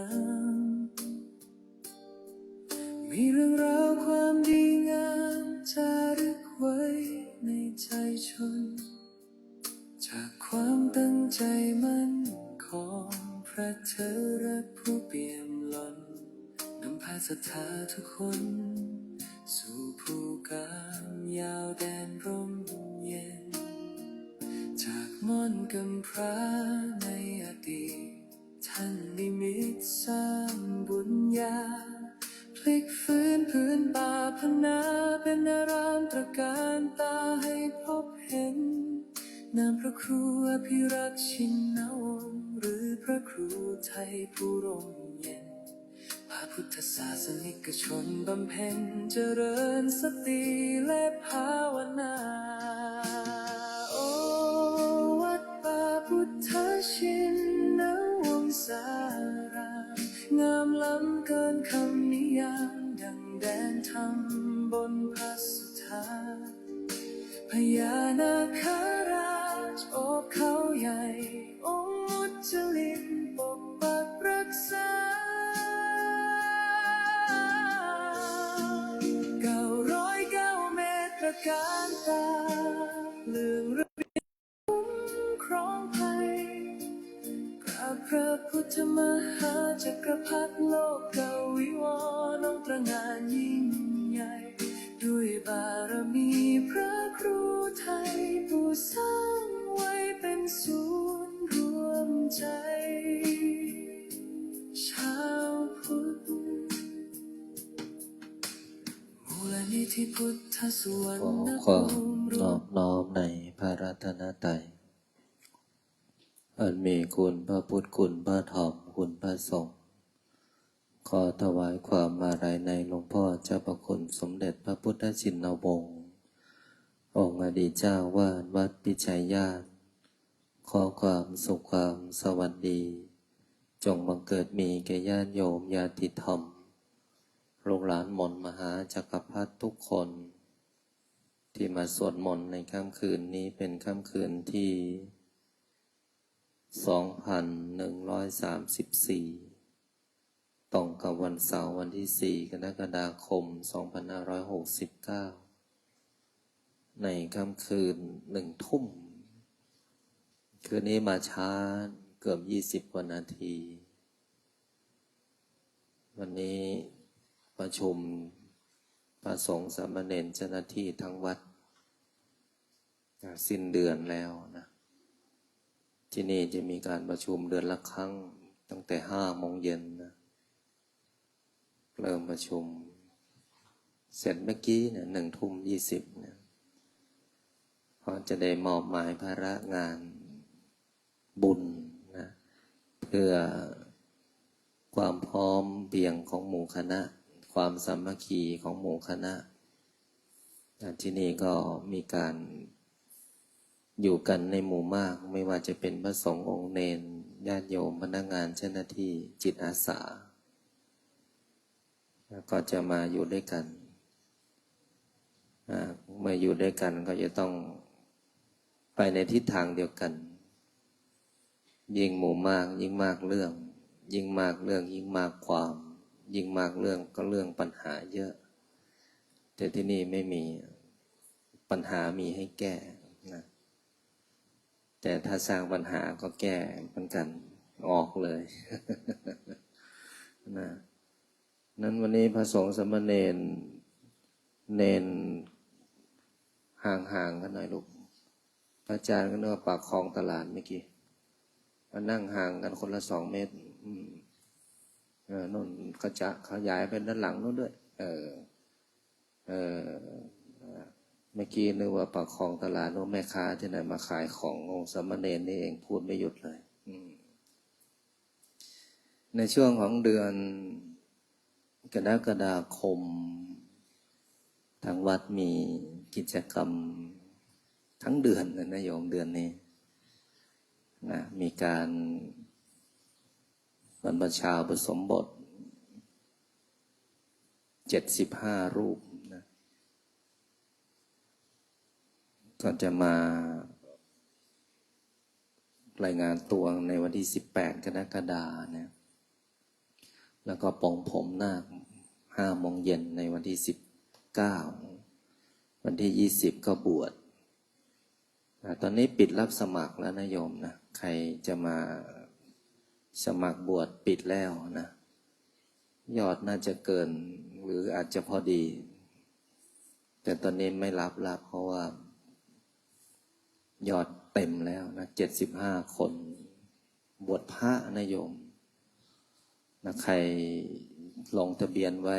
ามมีเรื่องราวความดีงามจารึกไว้ในใจชนจากความตั้งใจมั่นของพระเถระผู้เปี่ยมล้นนำพาศรัทธาทุกคนสู่ภูกามยาวแดนร่มเย็นจากม่อนกำพร้าในอดีตท่านนิมิตสร้างบุญญาพลิกฟื้นพื้นป่าพนาเป็นอารามตระการตาให้พบเห็นนามพระครูอภิรักษ์ชินนวงศ์หรือพระครูไทยผู้ร่มเย็นพระพุทธศาสนิกชนบำเพ็ญเจริญสติและภาวนาโอวัดป่าพุทธชินนวงศารามงามล้ำเกินคำนิยามดังแดนธรรมบนพระสุธาพญานาคราชโอบเขาใหญ่องค์มุจลินปกปักรักษา909 เมตรตระการตาเลื่องระเบียงคุ้มครองภัยกราบพระพุทธมหาจักรพรรดิโลกเกวิวรณ์ตระหง่านยิ่งใหญ่ด้วยบารมีพระครูไทยผู้สร้างไว้เป็นศูนย์รวมใจชาวพุทธมูลนิธิพุทธสวรรณภูมิรวมน้อมในพระรัตนตรัยอันมีคุณพระพุทธคุณพระธรรมคุณพระสงฆ์ขอถวายความอาลัยในหลวงพ่อเจ้าประคุณสมเด็จพระพุทธชินวงศ์องค์อดีตเจ้าวาดวัดปิชัยญาติขอความสุขความสวัสดีจงบังเกิดมีแก่ญาติโยมญาติธรรมลูกหลานมนต์มหาจักรพรรดิทุกคนที่มาสวดมนต์ในค่ำคืนนี้เป็นค่ำคืนที่2134ตรงกับวันเสาร์วันที่4 กรกฎาคม 2569ในค่ำคืน1 ทุ่มคืนนี้มาช้าเกือบ20 กว่านาทีวันนี้ประชุมพระสงฆ์สามเณรเจ้าหน้าที่ทั้งวัดสิ้นเดือนแล้วนะที่นี่จะมีการประชุมเดือนละครั้งตั้งแต่5 โมงเย็นนะเริ่มประชุมเสร็จเมื่อกี้เนี่ย1 ทุ่ม 20เนี่ยพอจะได้มอบหมายภาระงานบุญนะเพื่อความพร้อมเพรียงของหมู่คณะความสามัคคีของหมู่คณะที่นี่ก็มีการอยู่กันในหมู่มากไม่ว่าจะเป็นพระสงฆ์องค์เณรญาติโยมพนักงานเจ้าหน้าที่จิตอาสาก็จะมาอยู่ด้วยกันเมื่ออยู่ด้วยกันก็จะต้องไปในทิศทางเดียวกันยิ่งหมู่มากยิ่งมากเรื่องยิ่งมากเรื่องยิ่งมากความยิ่งมากเรื่องก็เรื่องปัญหาเยอะแต่ที่นี่ไม่มีปัญหามีให้แก้นะแต่ถ้าสร้างปัญหาก็แก้เหมือนกันออกเลยนะนั้นวันนี้พระสงฆ์สามเณรเนนห่างๆกันหน่อยลูกพระอาจารย์ก็เนื้อปากคลองตลาดเมื่อกี้มานั่งห่างกันคนละ2 เมตรนู่นก็จะขยายเป็นด้านหลังนู่นด้วยเมื่อกี้นึกว่าปากคลองตลาดนู่นแม่ค้าที่ไหนมาขายขององค์สามเณรนี่เองพูดไม่หยุดเลยในช่วงของเดือนกรกฎาคมทางวัดมีกิจกรรมทั้งเดือนเลยนะโยมเดือนนี้นะมีการบรรพชาอุปสมบท75 รูปนะก็จะมารายงานตัวในวันที่18 กรกฎาคมนะ แล้วก็ปลงผมนาค5 โมงเย็นในวันที่19วันที่20ก็บวชตอนนี้ปิดรับสมัครแล้วนะโยมนะใครจะมาสมัครบวชปิดแล้วนะยอดน่าจะเกินหรืออาจจะพอดีแต่ตอนนี้ไม่รับเพราะว่ายอดเต็มแล้วนะ75 คนบวชพระนะโยมนะใครลงทะเบียนไว้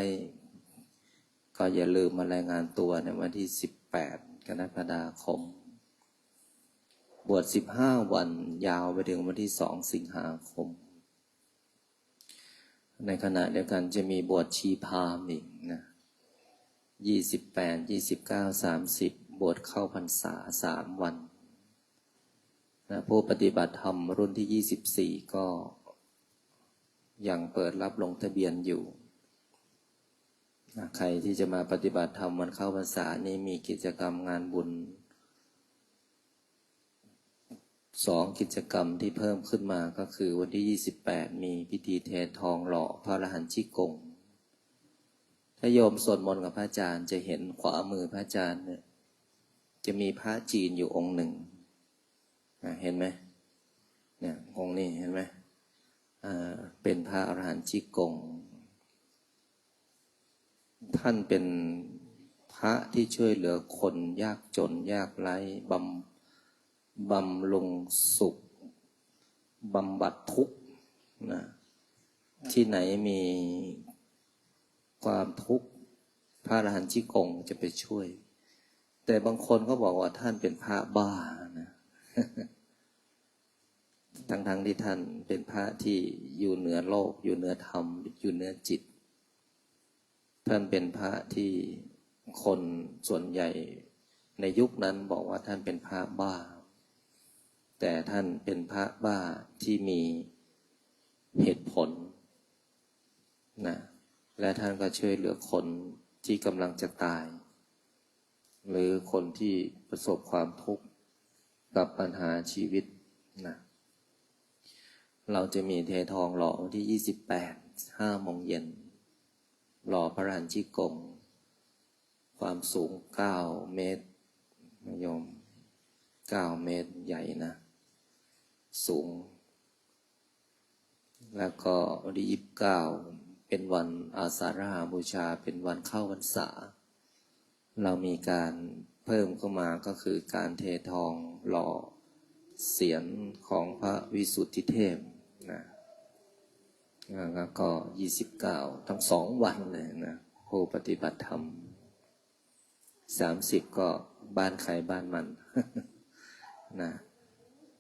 ก็อย่าลืมมารายงานตัวในวันที่18 กรกฎาคมบวช15 วันยาวไปถึงวันที่2 สิงหาคมในขณะเดียวกันจะมีบวชชีพราหมณ์อีกนะ28 29 30บวชเข้าพรรษา3 วันนะผู้ปฏิบัติธรรมรุ่นที่24ก็ยังเปิดรับลงทะเบียนอยู่นะใครที่จะมาปฏิบัติธรรมวันเข้าพรรษานี้มีกิจกรรมงานบุญ2 กิจกรรมที่เพิ่มขึ้นมาก็คือวันที่28มีพิธีเททองหล่อพระอรหันต์ชิกงถ้าโยมสวดมนต์กับพระอาจารย์จะเห็นขวามือพระอาจารย์เนี่ยจะมีพระจีนอยู่องค์หนึ่งเห็นไหมเนี่ยองค์นี้เห็นไหมเป็นพระอรหันต์ชิกงท่านเป็นพระที่ช่วยเหลือคนยากจนยากไร้บำรุงสุขบำบัดทุกข์นะที่ไหนมีความทุกข์พระอรหันต์ชิกงจะไปช่วยแต่บางคนก็บอกว่าท่านเป็นพระบ้านะ ทั้งที่ท่านเป็นพระที่อยู่เหนือโลกอยู่เหนือธรรมอยู่เหนือจิตท่านเป็นพระที่คนส่วนใหญ่ในยุคนั้นบอกว่าท่านเป็นพระบ้าแต่ท่านเป็นพระบ้าที่มีเหตุผลนะและท่านก็ช่วยเหลือคนที่กำลังจะตายหรือคนที่ประสบความทุกข์กับปัญหาชีวิตนะเราจะมีเททองหล่อวันที่28 5 โมงเย็นหล่อพระอรหันต์ชิกงความสูง9 เมตรโยม9 เมตรใหญ่นะสูงแล้วก็วันที่29เป็นวันอาสาฬหบูชาเป็นวันเข้าพรรษาเรามีการเพิ่มเข้ามาก็คือการเททองหล่อเสียรของพระวิสุทธิเทพนะแล้วก็29ทั้ง2 วันเลยนะผู้ปฏิบัติธรรม30ก็บ้านใครบ้านมัน นะ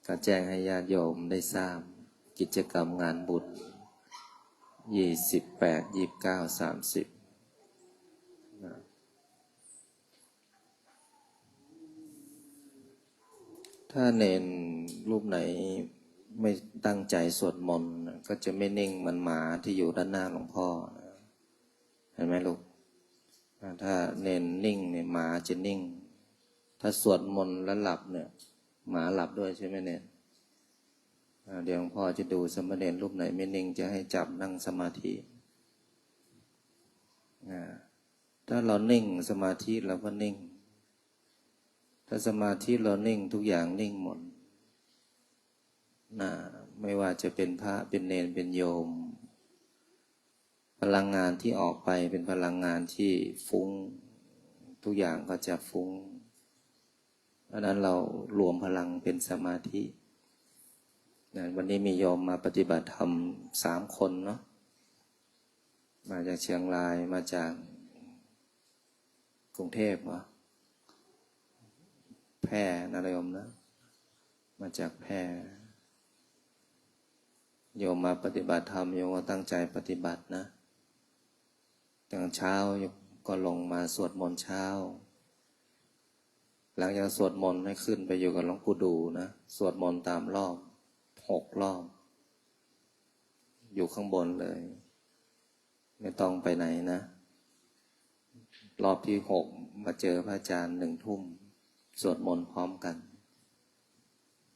ก็แจ้งให้ญาติโยมได้ทราบกิจกรรมงานบุญ28 29 30นะถ้าเนนรูปไหนไม่ตั้งใจสวดมนต์ก็จะไม่นิ่งเหมือนหมาที่อยู่ด้านหน้าหลวงพ่อเห็นไหมลูกถ้าเนนนิ่งเนี่ยหมาจะนิ่งถ้าสวดมนต์แล้วหลับเนี่ยหมาหลับด้วยใช่ไหมเนี่ยเดี๋ยวหลวงพ่อจะดูสมณเณรรูปไหนไม่นิ่งจะให้จับนั่งสมาธิถ้าเรานิ่งสมาธิเราก็นิ่งถ้าสมาธิเรานิ่งทุกอย่างนิ่งหมดไม่ว่าจะเป็นพระเป็นเณรเป็นโยมพลังงานที่ออกไปเป็นพลังงานที่ฟุ้งทุกอย่างก็จะฟุ้งเพราะนั้นเรารวมพลังเป็นสมาธิวันนี้มีโยมมาปฏิบัติธรรม3 คนเนาะมาจากเชียงรายมาจากกรุงเทพเหรอแพร่นะโยมนะมาจากแพร่โยมมาปฏิบัติธรรมโยมก็ตั้งใจปฏิบัตินะตั้งเช้าก็ลงมาสวดมนต์เช้าหลังจากสวดมนต์ให้ขึ้นไปอยู่กับหลวงปู่ดูนะสวดมนต์ตามรอบ6 รอบอยู่ข้างบนเลยไม่ต้องไปไหนนะรอบที่6มาเจอพระอาจารย์1 ทุ่มสวดมนต์พร้อมกัน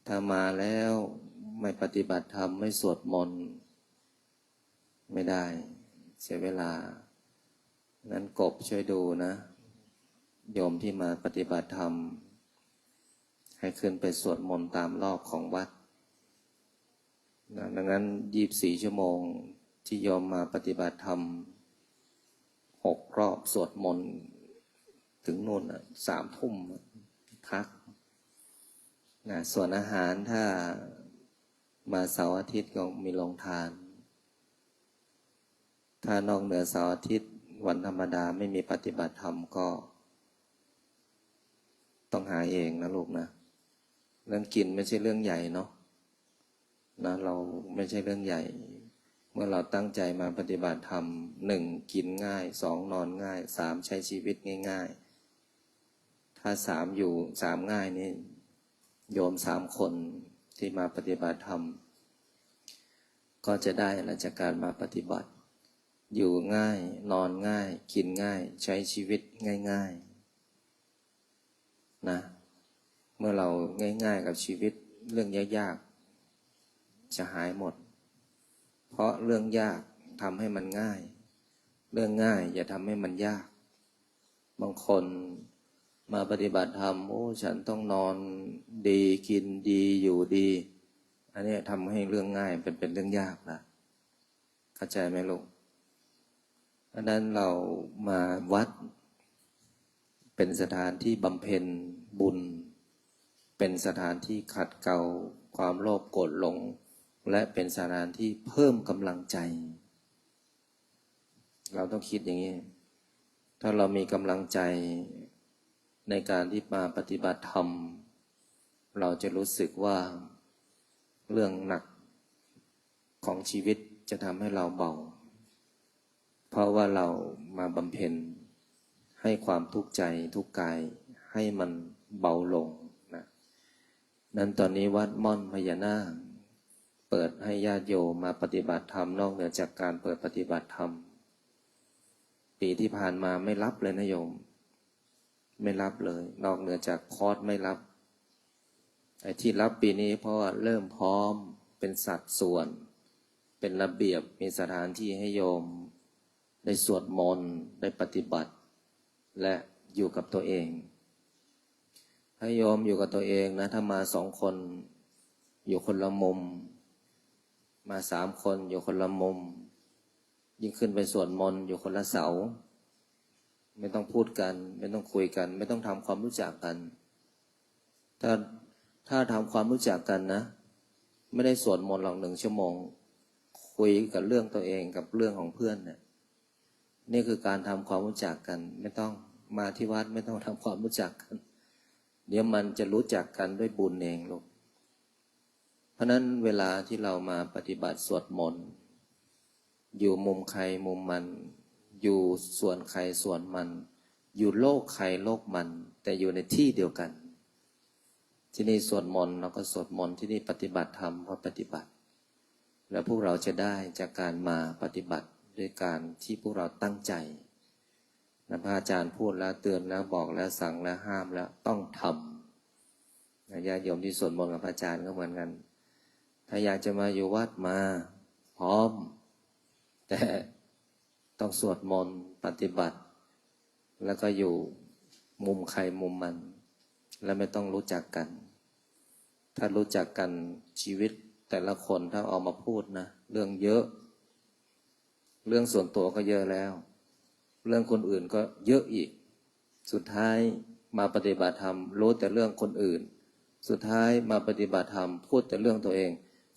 ถ้ามาแล้วไม่ปฏิบัติธรรมไม่สวดมนต์ไม่ได้ เสียเวลานั้นกบช่วยดูนะโยมที่มาปฏิบัติธรรมให้ขึ้นไปสวดมนต์ตามรอบของวัดนะดังนั้น24 ชั่วโมงที่โยมมาปฏิบัติธรรม6 รอบสวดมนต์ถึงนู่น3 ทุ่มพักนะส่วนอาหารถ้ามาเสาร์อาทิตย์ก็มีโรงทานถ้านอกเหนือเสาร์อาทิตย์วันธรรมดาไม่มีปฏิบัติธรรมก็ต้องหาเองนะลูกนะเรื่องกินไม่ใช่เรื่องใหญ่เนาะนะเราไม่ใช่เรื่องใหญ่เมื่อเราตั้งใจมาปฏิบัติธรรม1 กินง่าย2 นอนง่าย3 ใช้ชีวิตง่ายๆถ้า3 อยู่3 ง่ายนี่โยม3 คนที่มาปฏิบัติธรรมก็จะได้อะไรจากการมาปฏิบัติอยู่ง่ายนอนง่ายกินง่ายใช้ชีวิตง่ายๆนะเมื่อเราง่ายๆกับชีวิตเรื่องยากๆจะหายหมดเพราะเรื่องยากทำให้มันง่ายเรื่องง่ายอย่าทำให้มันยากบางคนมาปฏิบัติธรรมโอ้ฉันต้องนอนดีกินดีอยู่ดีอันนี้ทำให้เรื่องง่ายเป็นเรื่องยากละเข้าใจไหมลูกดังนั้นเรามาวัดเป็นสถานที่บำเพ็ญบุญเป็นสถานที่ขัดเกลาความโลภโกรธหลงและเป็นสถานที่เพิ่มกำลังใจเราต้องคิดอย่างนี้ถ้าเรามีกำลังใจในการที่มาปฏิบัติธรรมเราจะรู้สึกว่าเรื่องหนักของชีวิตจะทำให้เราเบาเพราะว่าเรามาบำเพ็ญให้ความทุกข์ใจทุกข์กายให้มันเบาลงนะนั้นตอนนี้วัดม่อนพญานาคเปิดให้ญาติโยมมาปฏิบัติธรรมนอกเหนือจากการเปิดปฏิบัติธรรมปีที่ผ่านมาไม่รับเลยนะโยมไม่รับเลยนอกเหนือจากคอร์สไม่รับไอ้ที่รับปีนี้เพราะว่าเริ่มพร้อมเป็นสัดส่วนเป็นระเบียบมีสถานที่ให้โยมได้สวดมนต์ได้ปฏิบัติและอยู่กับตัวเองให้โยมอยู่กับตัวเองนะถ้ามา2 คนอยู่คนละมุมมา3 คนอยู่คนละมุมยิ่งขึ้นไปสวดมนต์อยู่คนละเสาไม่ต้องพูดกันไม่ต้องคุยกันไม่ต้องทำความรู้จักกันถ้าทำความรู้จักกันนะไม่ได้สวดมนต์หรอก1 ชั่วโมงคุยกับเรื่องตัวเองกับเรื่องของเพื่อนเนี่ยนี่คือการทำความรู้จักกันไม่ต้องมาที่วัดไม่ต้องทำความรู้จักกันเดี๋ยวมันจะรู้จักกันด้วยบุญเองลูกเพราะนั้นเวลาที่เรามาปฏิบัติสวดมนต์อยู่มุมใครมุมมันอยู่ส่วนใครส่วนมันอยู่โลกใครโลกมันแต่อยู่ในที่เดียวกันที่นี่สวดมนต์เราก็สวดมนต์ที่นี่ปฏิบัติธรรมก็ปฏิบัติแล้วพวกเราจะได้จากการมาปฏิบัติด้วยการที่พวกเราตั้งใจนะพระอาจารย์พูดแล้วเตือนแล้วบอกแล้วสั่งแล้วห้ามแล้วต้องทำญาติโยมที่สวดมนต์กับพระอาจารย์ก็เหมือนกันถ้าอยากจะมาอยู่วัดมาพร้อมแต่ต้องสวดมนต์ปฏิบัติแล้วก็อยู่มุมใครมุมมันและไม่ต้องรู้จักกันถ้ารู้จักกันชีวิตแต่ละคนถ้าเอามาพูดนะเรื่องเยอะเรื่องส่วนตัวก็เยอะแล้วเรื่องคนอื่นก็เยอะอีกสุดท้ายมาปฏิบัติธรรมรู้แต่เรื่องคนอื่นสุดท้ายมาปฏิบัติธรรมพูดแต่เรื่องตัวเอง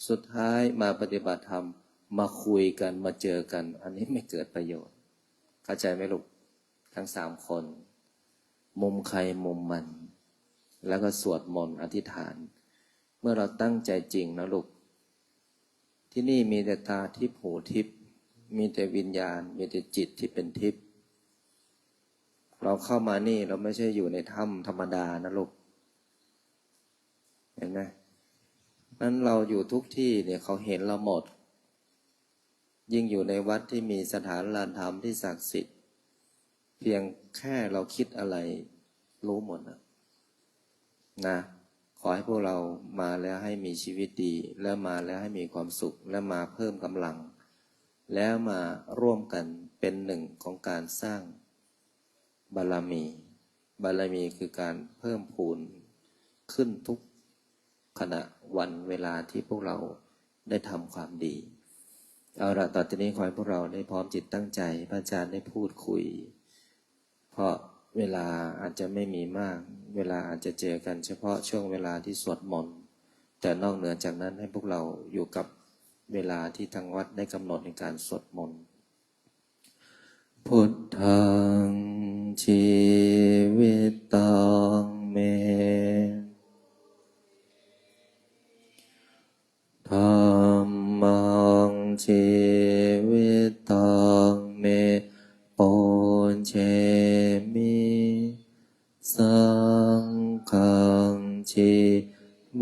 สุดท้ายมาปฏิบัติธรรมมาคุยกันมาเจอกันอันนี้ไม่เกิดประโยชน์เข้าใจไหมลูกทั้ง3 คนมุมใครมุมมันแล้วก็สวดมนต์อธิษฐานเมื่อเราตั้งใจจริงนะลูกที่นี่มีแต่ตาทิพย์หูทิพย์มีแต่วิญญาณมีแต่จิตที่เป็นทิพย์เราเข้ามานี่เราไม่ใช่อยู่ในถ้ำธรรมดานะลูกเห็นไหมนั้นเราอยู่ทุกที่เนี่ยเขาเห็นเราหมดยิ่งอยู่ในวัดที่มีสถานลานธรรมที่ศักดิ์สิทธิ์เพียงแค่เราคิดอะไรรู้หมดนะขอให้พวกเรามาแล้วให้มีชีวิตดีและมาแล้วให้มีความสุขและมาเพิ่มกำลัง แล้วมาร่วมกันเป็นหนึ่งของการสร้างบารมีบารมีคือการเพิ่มพูนขึ้นทุกขณะวันเวลาที่พวกเราได้ทำความดีเอาละต่อจากนี้ขอให้พวกเราได้พร้อมจิตตั้งใจพระอาจารย์ได้พูดคุยเพราะเวลาอาจจะไม่มีมากเวลาอาจจะเจอกันเฉพาะช่วงเวลาที่สวดมนต์แต่นอกเหนือจากนั้นให้พวกเราอยู่กับเวลาที่ทางวัดได้กำหนดในการสวดมนต์พุทธังชีวิตังเมธัมมังชีวิตังเมปุญเชมิสังฆังชี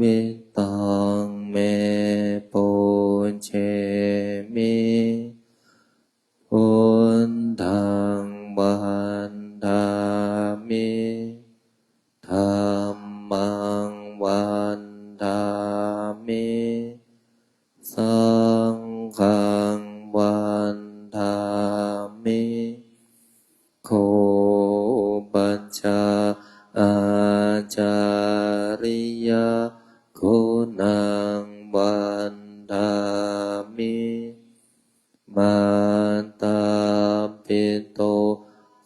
วิตังเมปุญเชมิพุทธังวันทามิธัมมังวันทามิสังฆังวันทามิโคปัญจาอาจาริยคุณังวันทามิมาตาปิโต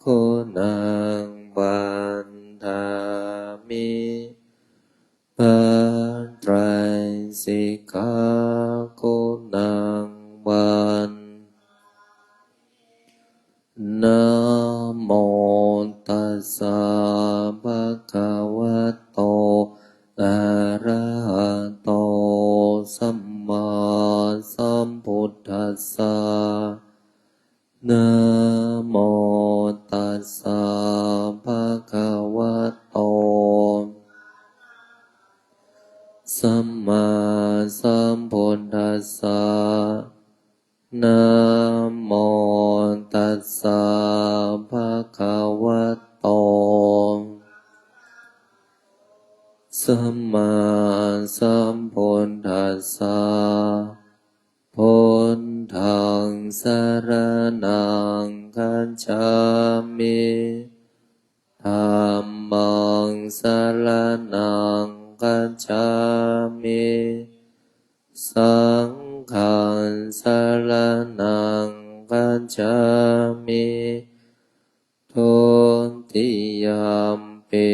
คุณังวันทามิปัจไตรสิกขาคุณังวันนะโมตัสสะภะคะวะโตอะระหะโตสัมมาสัมพุทธัสสะนะโมตัสสะภะคะวะโตสัมมาสัมพุทธัสสะนะโมตัสสะภะคะวะโตสัมมาสัมพุทธัสสะพุทธังสรณังคัจฉามิธัมมังสรณังคัจฉามิสังฆังสรณังคัจฉามิทุติยัมปิ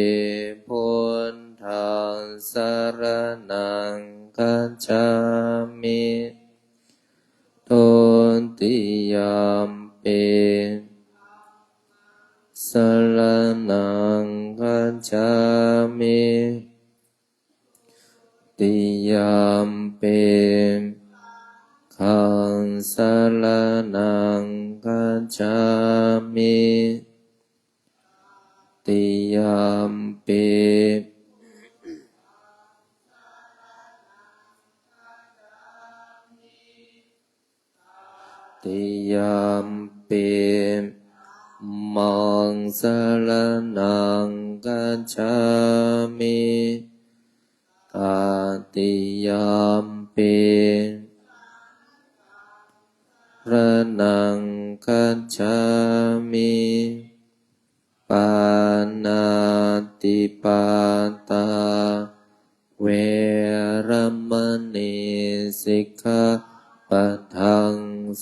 พุทธังสรณังคัจฉามิทุติยัมปิสรณังคัจฉามิติยัมปิขังสรณังคัจฉามิติยัมปิติยัมปิมังสรณังคัจฉามิตติยัมปิระนังคัจฉามิปานาติปาตาเวรมณีสิกขาปัทัง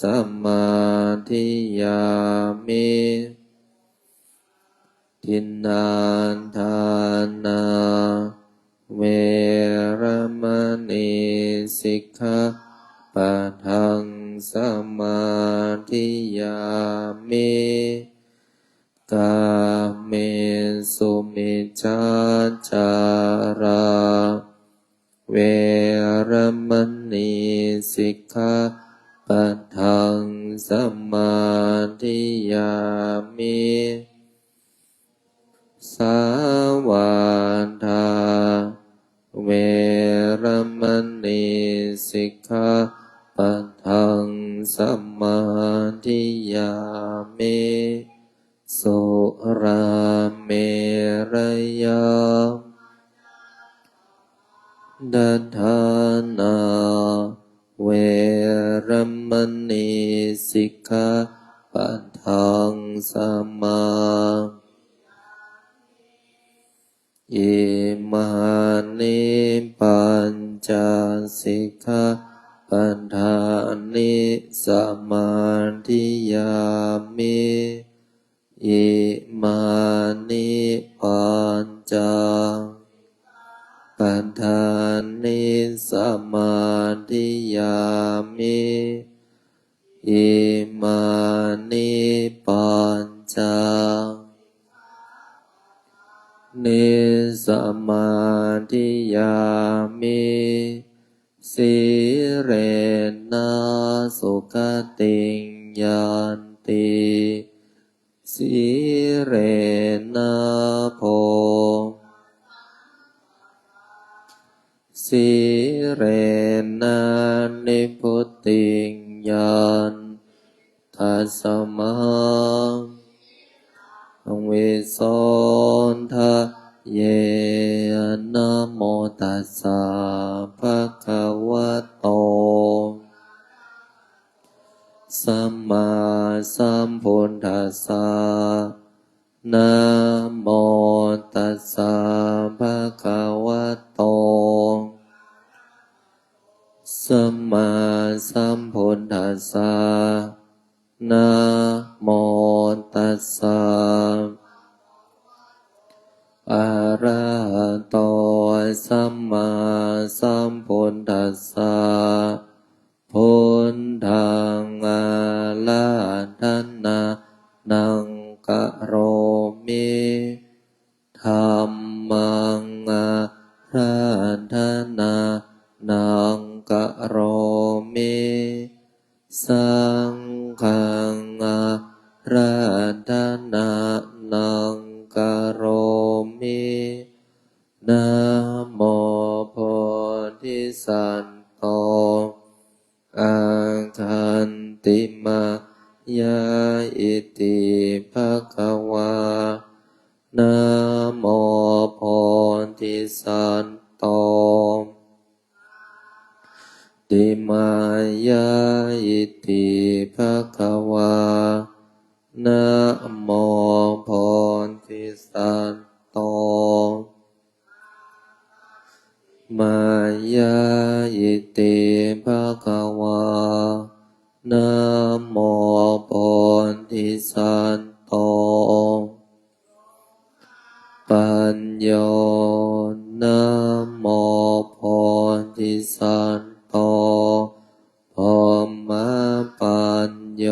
สมาธิยามิทินนาทานาเวรมณีสิกขาปัทังสมาธิยามิกาเมสุมิจฉาจาราเวรมณีสิกขาปัทังสมาธิยามิสาวาทาเวรมณีสิกขาปัทังสมาธิยามิสุราเมรยาดัฏฐานาเวร มณีสิกขาปะทังสมาอิมานิปัญจสิกขาปัฏฐานิสมาธิยามิอิมานิปัญจปัฏฐานิสมาธิยามิอิมานิปัญจนิสมาธิยามิสีเรนะสุขติงยันติสีเรนะโพสีเรนะนิพุตติงยันทัสสมังวิโสทะเยนะโมตัสสะภะคะวะโตสัมมาสัมพุทธัสสะนะโมตัสสะภะคะวะโตสัมมาสัมพุทธัสสะนะโมตัสสะอะระหะโตสัมมาสัมพุทธัสสะพุทธังอะระหะนะนังกะโรมิธัมมังอะระหะนะนังกะโรมิสังฆังอะระหะนะนังกะโรมินะโมโพธิสัตว์โตอาคันติมายาอิติภะคะวานะโมโพธิสัตว์โตติมายาอิติภะคะวานะโมโพธิสัตว์โตมายาอิติภะคะวานะโมโพธิสัตว์โตปัญโยนะโมโพธิสัตว์โตภมมะปัญโย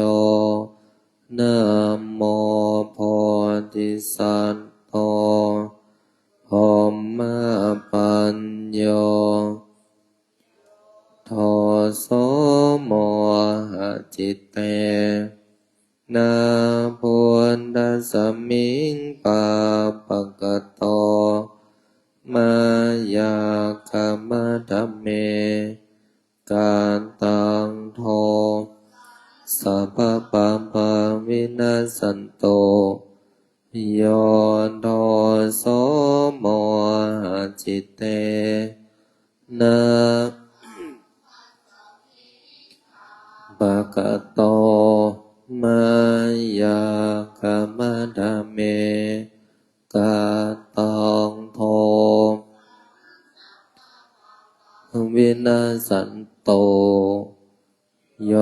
นะโมโพธิสัตว์โตภมมะปัญโยโทโสโมหะจิตเตนะพุทธัสสมิงปะปะกะโตมายาคัมมะธัมเมกันตังโทสัพพะปัมปะวินาศสันโตโยโทโสโมหะจิตเตนะปะกะโตมายาคัมมะธัมเมกันตังโทวินาศสันโตโย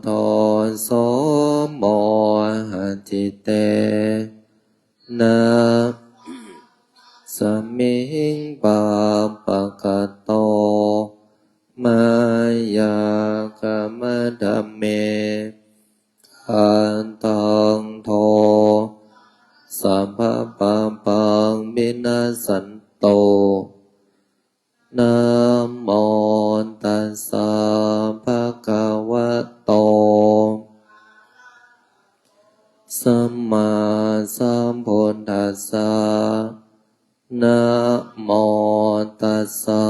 โทโสโมหะจิตเตนะสมิงปะปะกะโตมายาคัมมะธัมเมกันตังโทสัพพะปัมปังวินาศสันโตนะโมตัสสะภะคะวะโตสัมมาสัมพุทธัสสะนะโมตัสสะ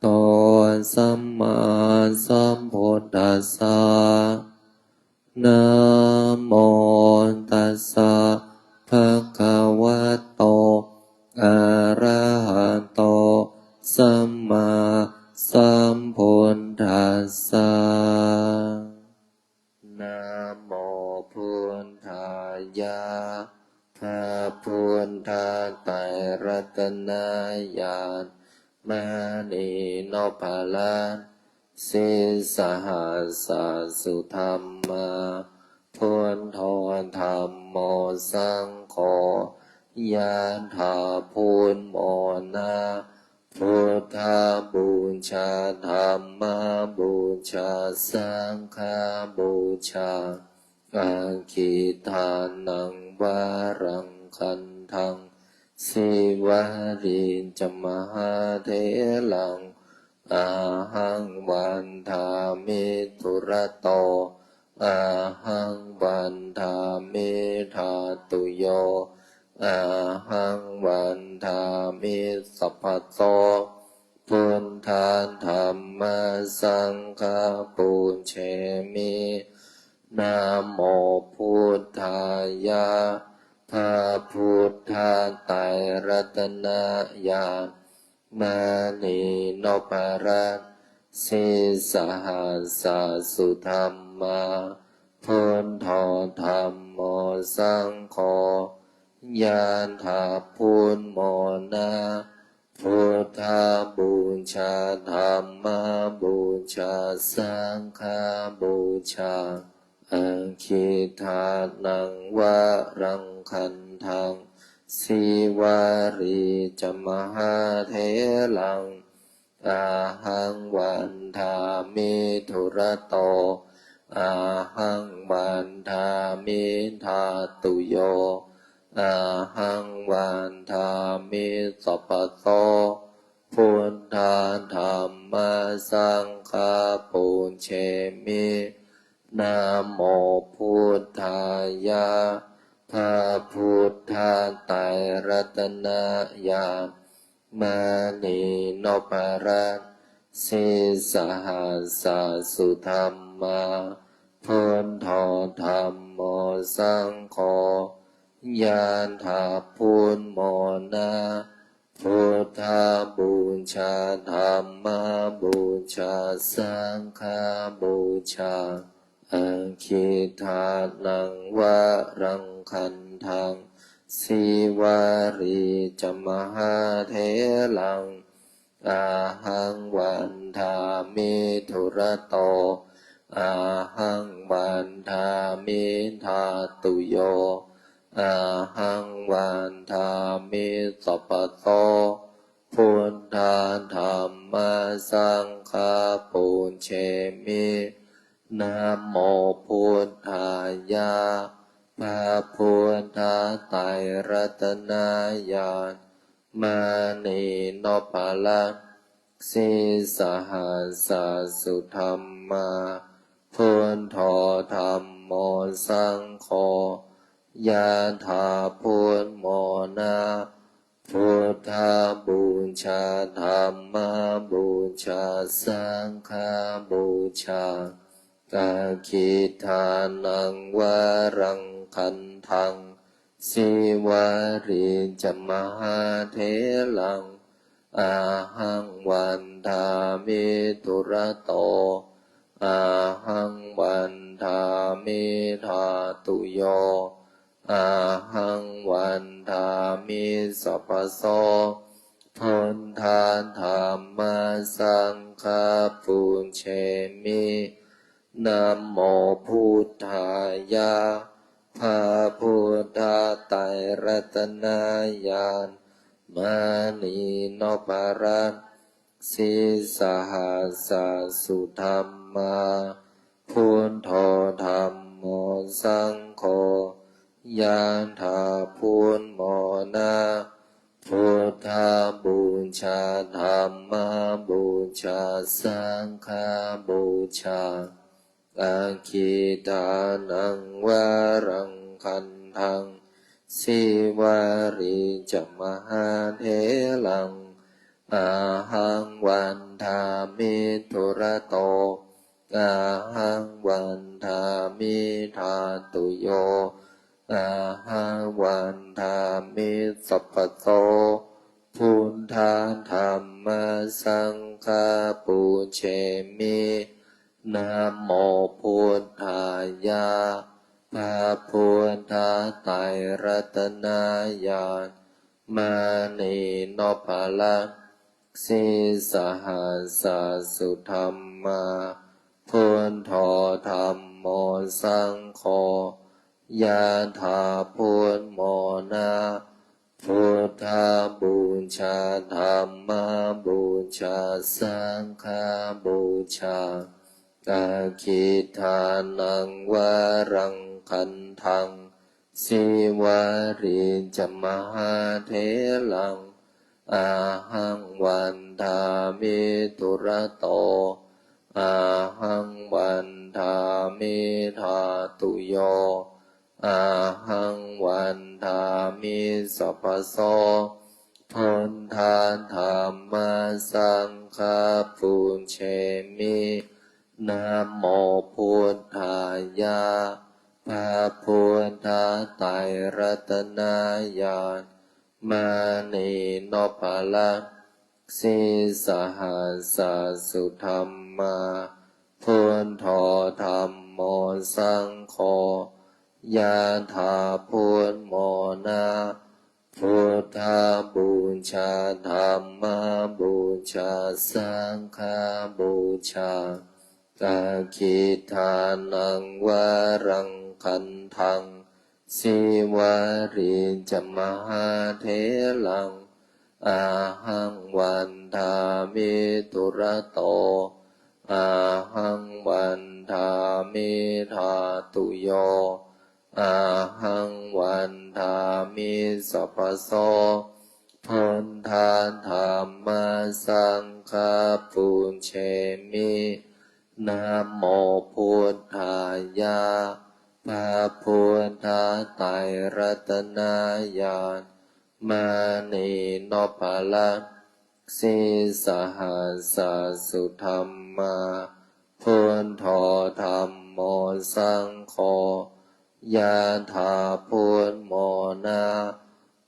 โตสัมมาสัมพุทธัสสะนะโมตัสสะภะคะวะโตอะระหะโตสัมมา สสะนะโมพุทธายะพระพุทธไตรรัตนญาณมณีนพลันสิสหัสสะสุธรรมาพุทโธธรรมโมสังโฆยะถาพุทโมนาพุทธบูชาธรรมบูชาสังฆบูชาอาคิทานังวารังคันทังสิวาริจมหาเถลังอาหังวันทามิทุระโตอาหังวันทามิธาตุโยอาหังวันทามิสัพพะโตพุทธาธรรมสังฆปูเชมินะโมพุทธายะพระพุทธไตรรัตนญาณมณีนพรัตน์สิสหัสสะสุธรรมาพุทโธธรรมโมสังโฆยะถาพุทโมนาพุทธบูชาธรรมบูชาสังฆบูชาอาคิทานังวารังคันทังสิวาริจมหาเถลังอาหังวันทามิทุระโตอาหังวันทามิธาตุโยอาหังวันทามิสัพพะโตพุทธาธรรมสังฆปูเชมินะโมพุทธายะพระพุทธไตรรัตนญาณมณีนพรัตน์สิสหัสสะสุธรรมาพุทโธธรรมโมสังโฆยะถาพุทโมนาพุทธบูชาธรรมบูชาสังฆบูชาอาคิทานังวารังคันทังสิวาริจมหาเถลังอาหังวันทามิทุระโตอาหังวันทามิธาตุโยอาหังวันทามิสัพพะโตพุทธาธรรมสังฆปูเชมินะโมพุทธายะพระพุทธไตรรัตนญาณมณีนพลันสิสหัสสะสุธรรมาพุทโธธรรมโมสังโฆยะถาพุทโมนาพุทธบูชาธรรมบูชาสังฆบูชาอาคิทานังวารังคันทังสิวาริจมหาเถลังอาหังวันทามิทุระโตอาหังวันทามิธาตุโยอาหังวันทามิสัพพะโสพุทธาธรรมสังฆปูเชมินะโมพุทธายะพระพุทธไตรรัตนญาณมณีนพรัตน์สิสหัสสะสุธรรมาพุทโธธรรมโมสังโฆยะถาพุทโมนาพุทธบูชาธรรมบูชาสังฆบูชาอาคิทานังวารังคันทังสิวาริจมหาเถลังอาหังวันทามิทุระโตอาหังวันทามิธาตุโยอาหังวันทามิสัพพะโตพุทธาธรรมสังฆปูเชมิ นะโมพุทธายะพระพุทธไตรรัตนญาณมานีโนภาลังสีสหัสสุธรรมาพุทโธธรรมโมสังโฆยะถาพุทโมนะพุทธบูชาธรรมบูชาสังฆบูชากาคิทานังวารังคันทังสิวาริจมหาเถลังอาหังวันทามิตุระโตอาหังวันทามิธาตุโยอาหังวันทามิสัพพโสพุทธาธรรมสังฆปุญเชมินะโมพุทธายะพระพุทธไตรรัตนญาณมานีโนภาลังสีสหัสสุธรรมาพุทโธธรรมโมสังโฆยะถาพุทโมนะพุทธบูชาธรรมบูชาสังฆบูชากาคิทานังวารังคันทังสิวาริจมหาเถลังอาหังวันทามิตุระโตอาหังวันทามิธาตุโยอาหังวันทามิสัพพโสพุทธาธรรมสังฆปุญเชมินะโมพุทธายะพระพุทธไตรรัตนญาณมานีโนภาลังสีสหัสสุธรรมาพุทโธธรรมโมสังโฆยะถาพุทโมนะ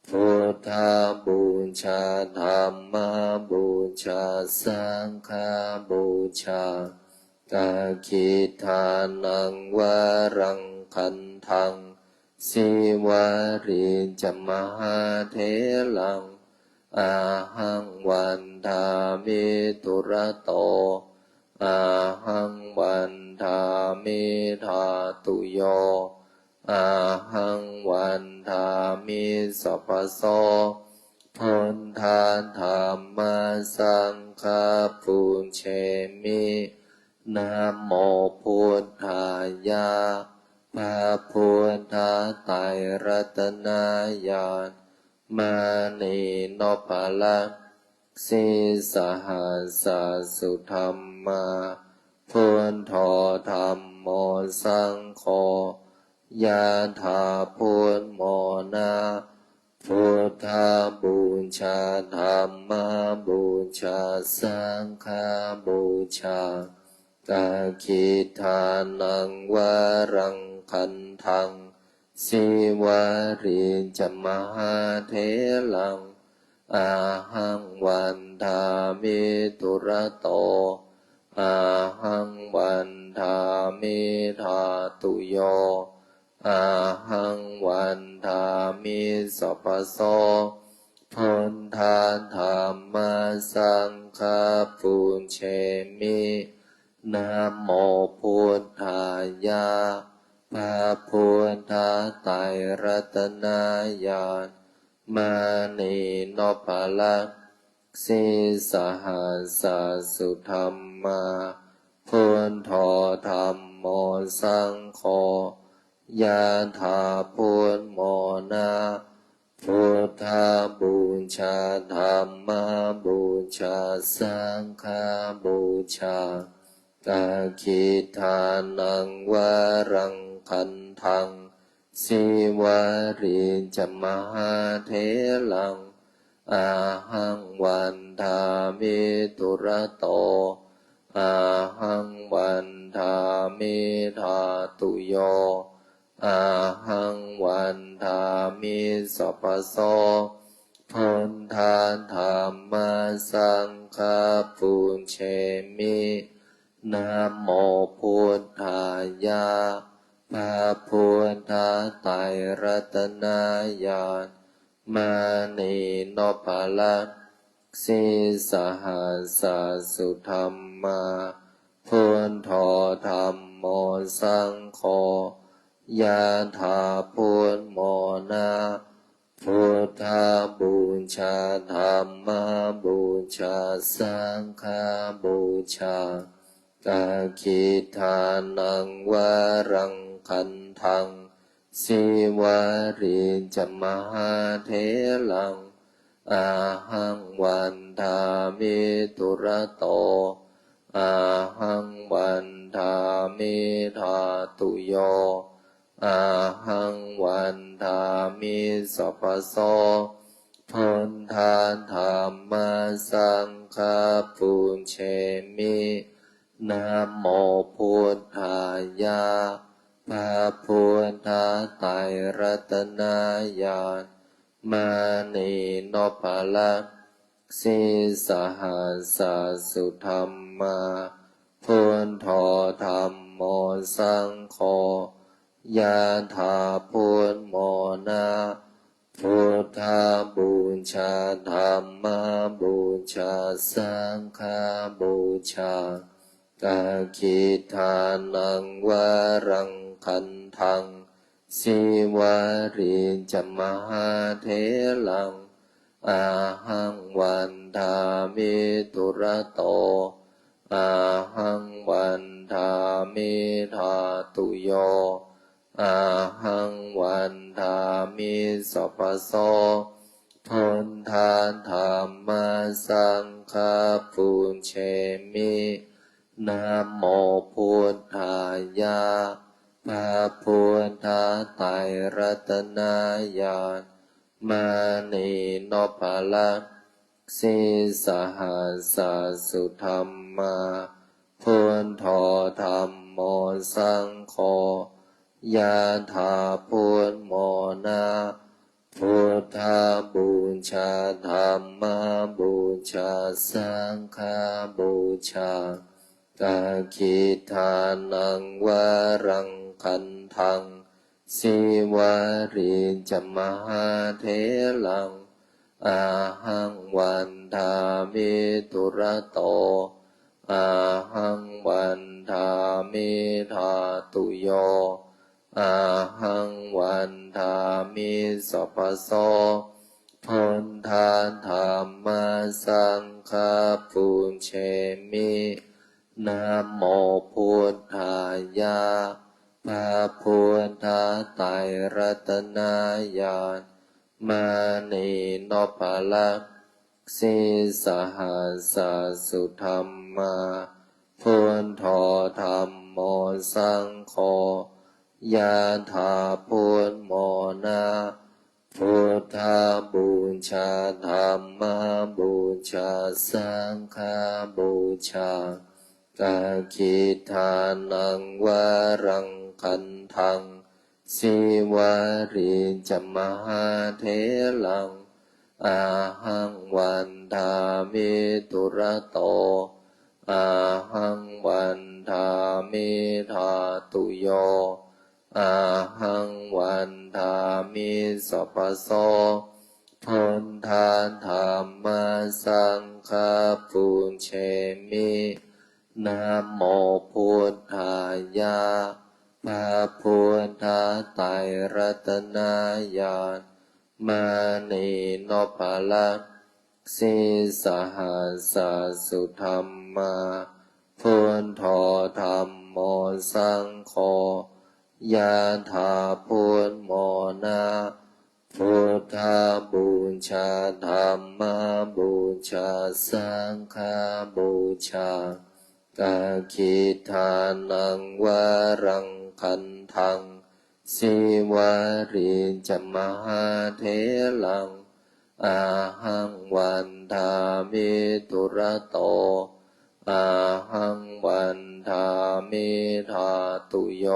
พุทธบูชาธรรมบูชาสังฆบูชากาคิทานังวารังคันทังสิวาริจมหาเถลังอาหังวันทามิตุระโตอาหังวันทามิธาตุโยอาหังวันทามิสัพพโสพุทธาธรรมสังฆปุญเชมินะโมพุทธายะพระพุทธไตรรัตนญาณมานีโนภาลังสีสหัสสุธรรมาพุทโธธรรมโมสังโฆยะถาพุทโมนะพุทธบูชาธรรมบูชาสังฆบูชากาคิทานังวารังคันทังสิวาริจมหาเถลังอาหังวันทามิตุระโตอาหังวันทามิธาตุโยอาหังวันทามิสัพพโสพุทธาธรรมสังฆปุญเชมินะโมพุทธายะพระพุทธไตรรัตนญาณมานีโนภาลังสีสหัสสุธรรมาพุทโธธรรมโมสังโฆยะถาพุทโมนะพุทธบูชาธรรมบูชาสังฆบูชากาคิทานังวารังคันทังสิวาริจมหาเถลังอาหังวันทามิตุระโตอาหังวันทามิธาตุโยอาหังวันทามิสัพพโสพุทธาธรรมสังฆปุญเชมิ นะโมพุทธายะพระพุทธไตรรัตนญาณมานีโนภลัสสิสหัสสสุธรรมาพุทโธธรรมโมสังโฆยะถาพุทโมนะพุทธบูชาธรรมบูชาสังฆบูชากาคิทานังวารังคันทังสิวาริจมหาเถลังอาหังวันทามิตุระโตอาหังวันทามิธาตุโยอาหังวันทามิสัพพโสพุทธาธรรมสังฆปุญเชมินะโมพุทธายะพระพุทธไตรรัตนญาณมานีโนภลัสสิสหัสสสุธรรมาพุทโธธรรมโมสังโฆยะถาพุทโมนะพุทธบูชาธรรมบูชาสังฆบูชากาคิทานังวารังคันทังสิวาริจมหาเถลังอาหังวันทามิตุระโตอาหังวันทามิธาตุโยอาหังวันทามิสัพพโสพุทธาธรรมสังฆปุญเชมินะโมพุทธายะพระพุทธไตรรัตนญาณมานีโนภลัสสิสหัสสสุธรรมาพุทโธธรรมโมสังโฆยะถาพุทโมนะพุทธบูชาธรรมบูชาสังฆบูชากาคิทานังวารังคันทังสิวาริจมหาเถลังอาหังวันทามิตุระโตอาหังวันทามิธาตุโยอาหังวันทามิสัพพโสพุทธาธรรมสังฆปุญเชมินะโมพุทธายะพระพุทธไตรรัตนญาณมานีโนภลัสสิสหัสสสุธรรมาพุทโธธรรมโมสังโฆยะถาพุทโมนะพุทธบูชาธรรมบูชาสังฆบูชากาคิทานังวารังคันทังสิวาริจมหาเถลังอาหังวันทามิตุระโตอาหังวันทามิธาตุโยอาหังวันทามิสัพพโสพุทธาธรรมสังฆปุญเชมินะโมพุทธายะพระพุทธไตรรัตนญาณมานีโนภลัสสิสหัสสสุธรรมาพุทโธธรรมโมสังโฆยะถาพุทโมนะพุทธบูชาธรรมบูชาสังฆบูชากาคิทานังวารังคันทังสิวาริจมหาเถลังอาหังวันทามิตุระโตอาหังวันทามิธาตุโย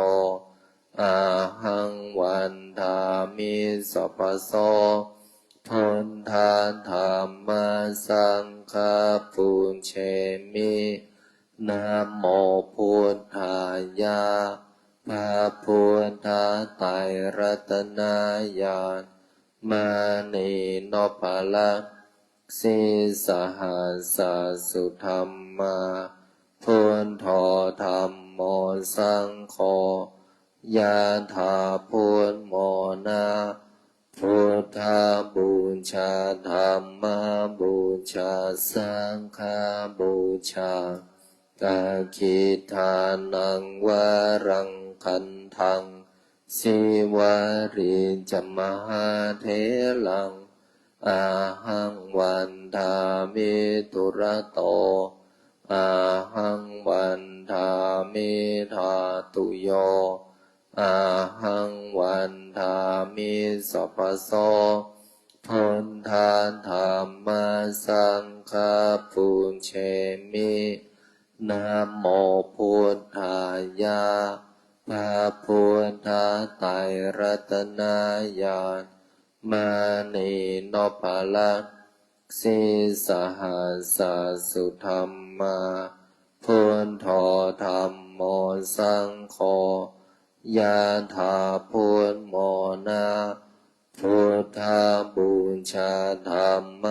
อาหังวันทามิสัพพโสพุทธาธรรมสังฆปุญเชมิ นะโมพุทธายะพระพุทธไตรรัตนญาณมานีโนภาลักสิสหัสสสุธรรมาพุทโธธรรมโมสังโฆยะถาพุทโมนาพุทธบูชาธรรมบูชาสังฆบูชากาคิทานังวารังคันทังสิวาริจมหาเถลังอาหังวันทามิตุระโตอาหังวันทามิธาตุโยอาหังวันทามิสัพพโสพุทธาธรรมสังฆปุญเชมินะโมพุทธายะพระพุทธไตรรัตนญาณมานีโนภาลักสิสหัสสสุธรรมาพุทโธธรรมโมสังโฆยะถาพุทโมนาพุทธบูชาธรรม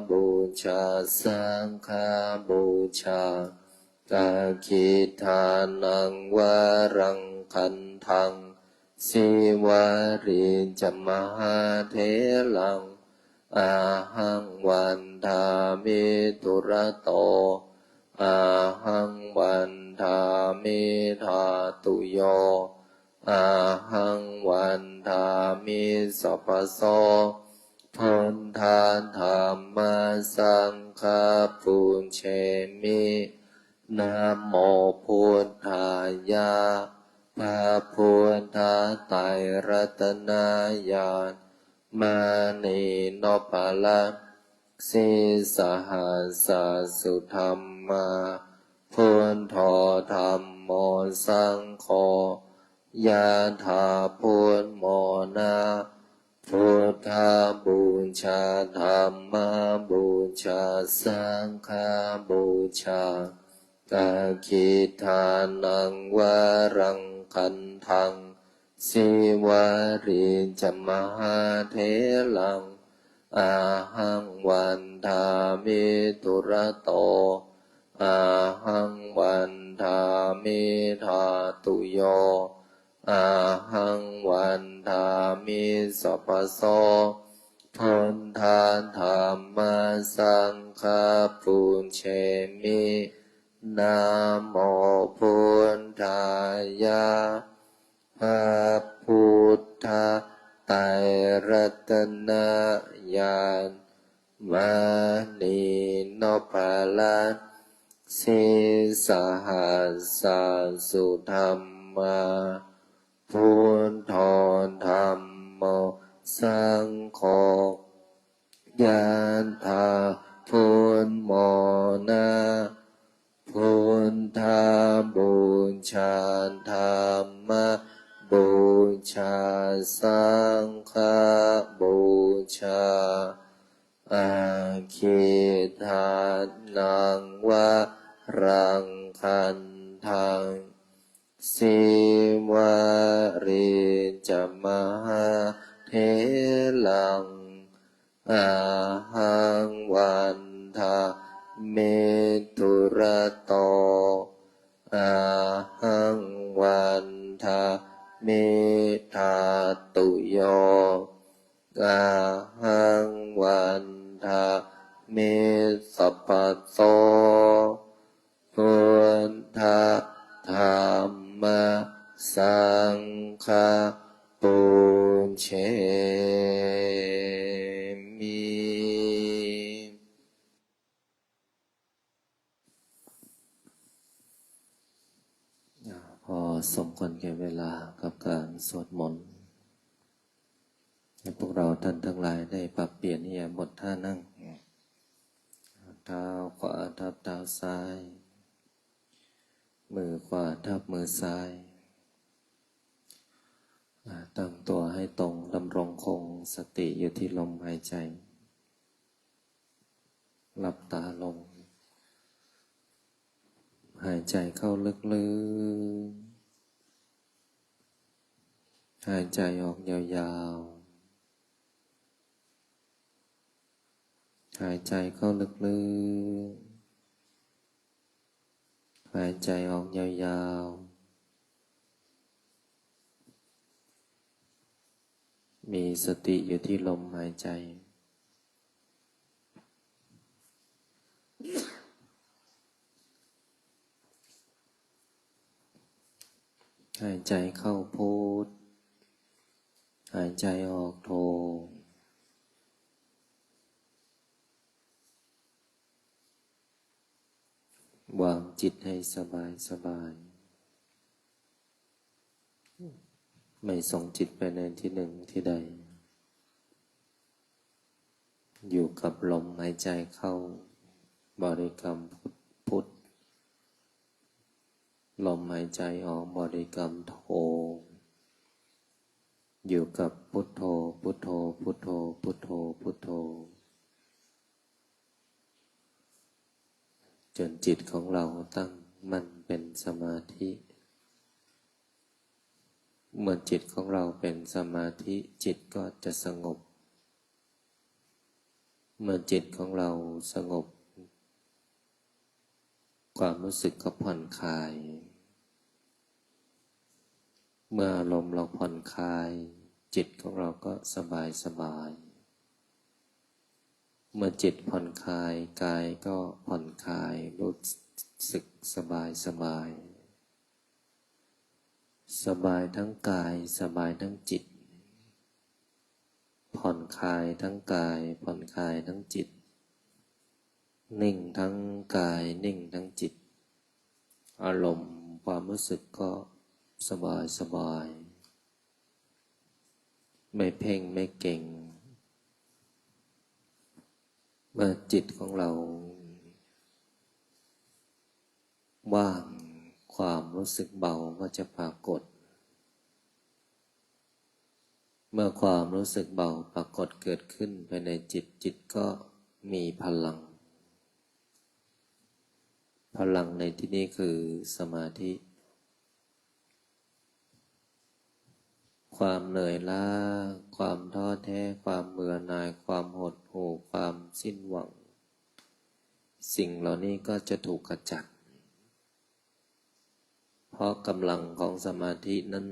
บูชาสังฆบูชากาคิทานังวารังคันทังสิวาริจมหาเถลังอาหังวันทามิตุระโตอาหังวันทามิธาตุโยอาหังวันทามิสัพพโสพุทธาธรรมสังฆปุญเชมินะโมพุทธายะพระพุทธไตรรัตนญาณมานีโนภาลักสิสหัสสสุธรรมาพุทโธธรรมโมสังโฆยะถาพุทโมนาพุทธบูชาธรรมบูชาสังฆบูชากาคิทานังวารังคันทังสิวาริจมหาเถลังอาหังวันทามิตุระโตอาหังวันทามิธาตุโยอาหังวันทามิสัพพโสพุทธาธรรมสังฆปุญเชมินะโมพุทธายะพระพุทธไตรรัตนญาณมานีโนภาลักสิสหัสสสุธรรมาพุทโธธรรมโมสังโฆยะถาพุทโมนาพุทธบูชาธรรมบูชาสังฆบูชาอาคิทานังวารังคันทังสิวาริจมหาเถลังอาหังวันทามิตุระโตอาหังวันทามิธาตุโยอาหังวันทามิสัพพโสพุทธาธรรมสังฆปุญเชมิพอสมควรแก่เวลากับการสวดมนต์ให้พวกเราท่านทั้งหลายได้ปรับเปลี่ยนอิริยาบถท่านั่งเท้าขวาทับเท้าซ้ายมือขวาทับมือซ้ายตั้งตัวให้ตรงดำรงคงสติอยู่ที่ลมหายใจหลับตาลง หายใจเข้าลึกๆหายใจออกยาวๆหายใจเข้าลึกๆหายใจออกยาวๆมีสติอยู่ที่ลมหายใจหายใจเข้าพุทหายใจออกโทวางจิตให้สบายสบายไม่ส่งจิตไปในที่หนึ่งที่ใดอยู่กับลมหายใจเข้าบริกรรมพุทธลมหายใจออกบริกรรมโทอยู่กับพุทโธพุทโธพุทโธพุทโธพุทโธจนจิตของเราตั้งมั่นเป็นสมาธิเมื่อจิตของเราเป็นสมาธิจิตก็จะสงบเมื่อจิตของเราสงบความรู้สึกก็ผ่อนคลายเมื่ออารมณ์เราผ่อนคลายจิตของเราก็สบายสบายเมื่อจิตผ่อนคลายกายก็ผ่อนคลายรู้สึกสบายสบายสบายทั้งกายสบายทั้งจิตผ่อนคลายทั้งกายผ่อนคลายทั้งจิตนิ่งทั้งกายนิ่งทั้งจิตอารมณ์ความรู้สึกก็สบายสบายไม่เพ่งไม่เก่งเมื่อจิตของเราว่างความรู้สึกเบาก็จะปรากฏเมื่อความรู้สึกเบาปรากฏเกิดขึ้นภายในจิตจิตก็มีพลังพลังในที่นี้คือสมาธิความเหนื่อยล้าความท้อแท้ความเบื่อหน่ายความหดหู่ความสิ้นหวังสิ่งเหล่านี้ก็จะถูกขจัดเพราะกำลังของสมาธินั้น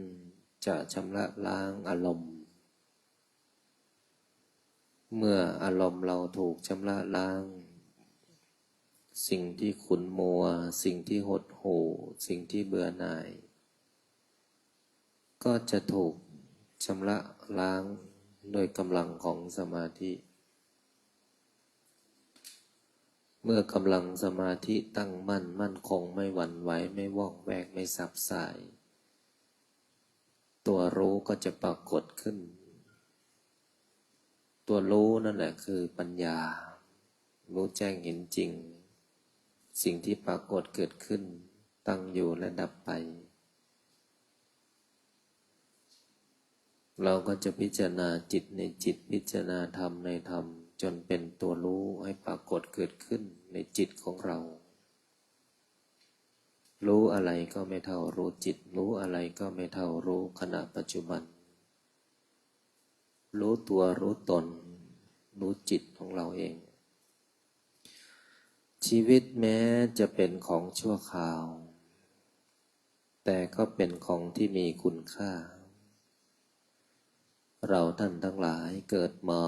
จะชำระล้างอารมณ์เมื่ออารมณ์เราถูกชำระล้างสิ่งที่ขุ่นมัวสิ่งที่หดหู่สิ่งที่เบื่อหน่ายก็จะถูกชำระล้างโดยกำลังของสมาธิเมื่อกำลังสมาธิตั้งมั่นคงไม่หวั่นไหวไม่วอกแวกไม่สับสายตัวรู้ก็จะปรากฏขึ้นตัวรู้นั่นแหละคือปัญญารู้แจ้งเห็นจริงสิ่งที่ปรากฏเกิดขึ้นตั้งอยู่และดับไปเราก็จะพิจารณาจิตในจิตพิจารณาธรรมในธรรมจนเป็นตัวรู้ให้ปรากฏเกิดขึ้นในจิตของเรารู้อะไรก็ไม่เท่ารู้จิตรู้อะไรก็ไม่เท่ารู้ขณะปัจจุบันรู้ตัวรู้ตนรู้จิตของเราเองชีวิตแม้จะเป็นของชั่วคราวแต่ก็เป็นของที่มีคุณค่าเราท่านทั้งหลายเกิดมา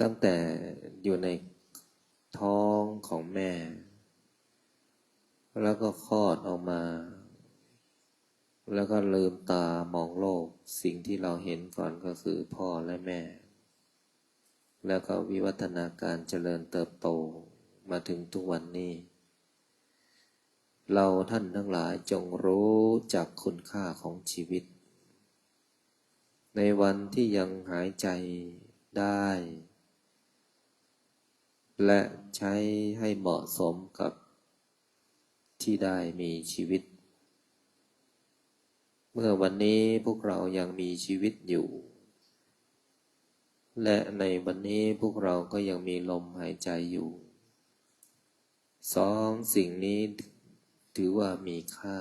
ตั้งแต่อยู่ในท้องของแม่แล้วก็คลอดออกมาแล้วก็ลืมตามองโลกสิ่งที่เราเห็นก่อนก็คือพ่อและแม่แล้วก็วิวัฒนาการเจริญเติบโตมาถึงทุกวันนี้เราท่านทั้งหลายจงรู้จักคุณค่าของชีวิตในวันที่ยังหายใจได้และใช้ให้เหมาะสมกับที่ได้มีชีวิตเมื่อวันนี้พวกเรายังมีชีวิตอยู่และในวันนี้พวกเราก็ยังมีลมหายใจอยู่ สองสิ่งนี้ถือว่ามีค่า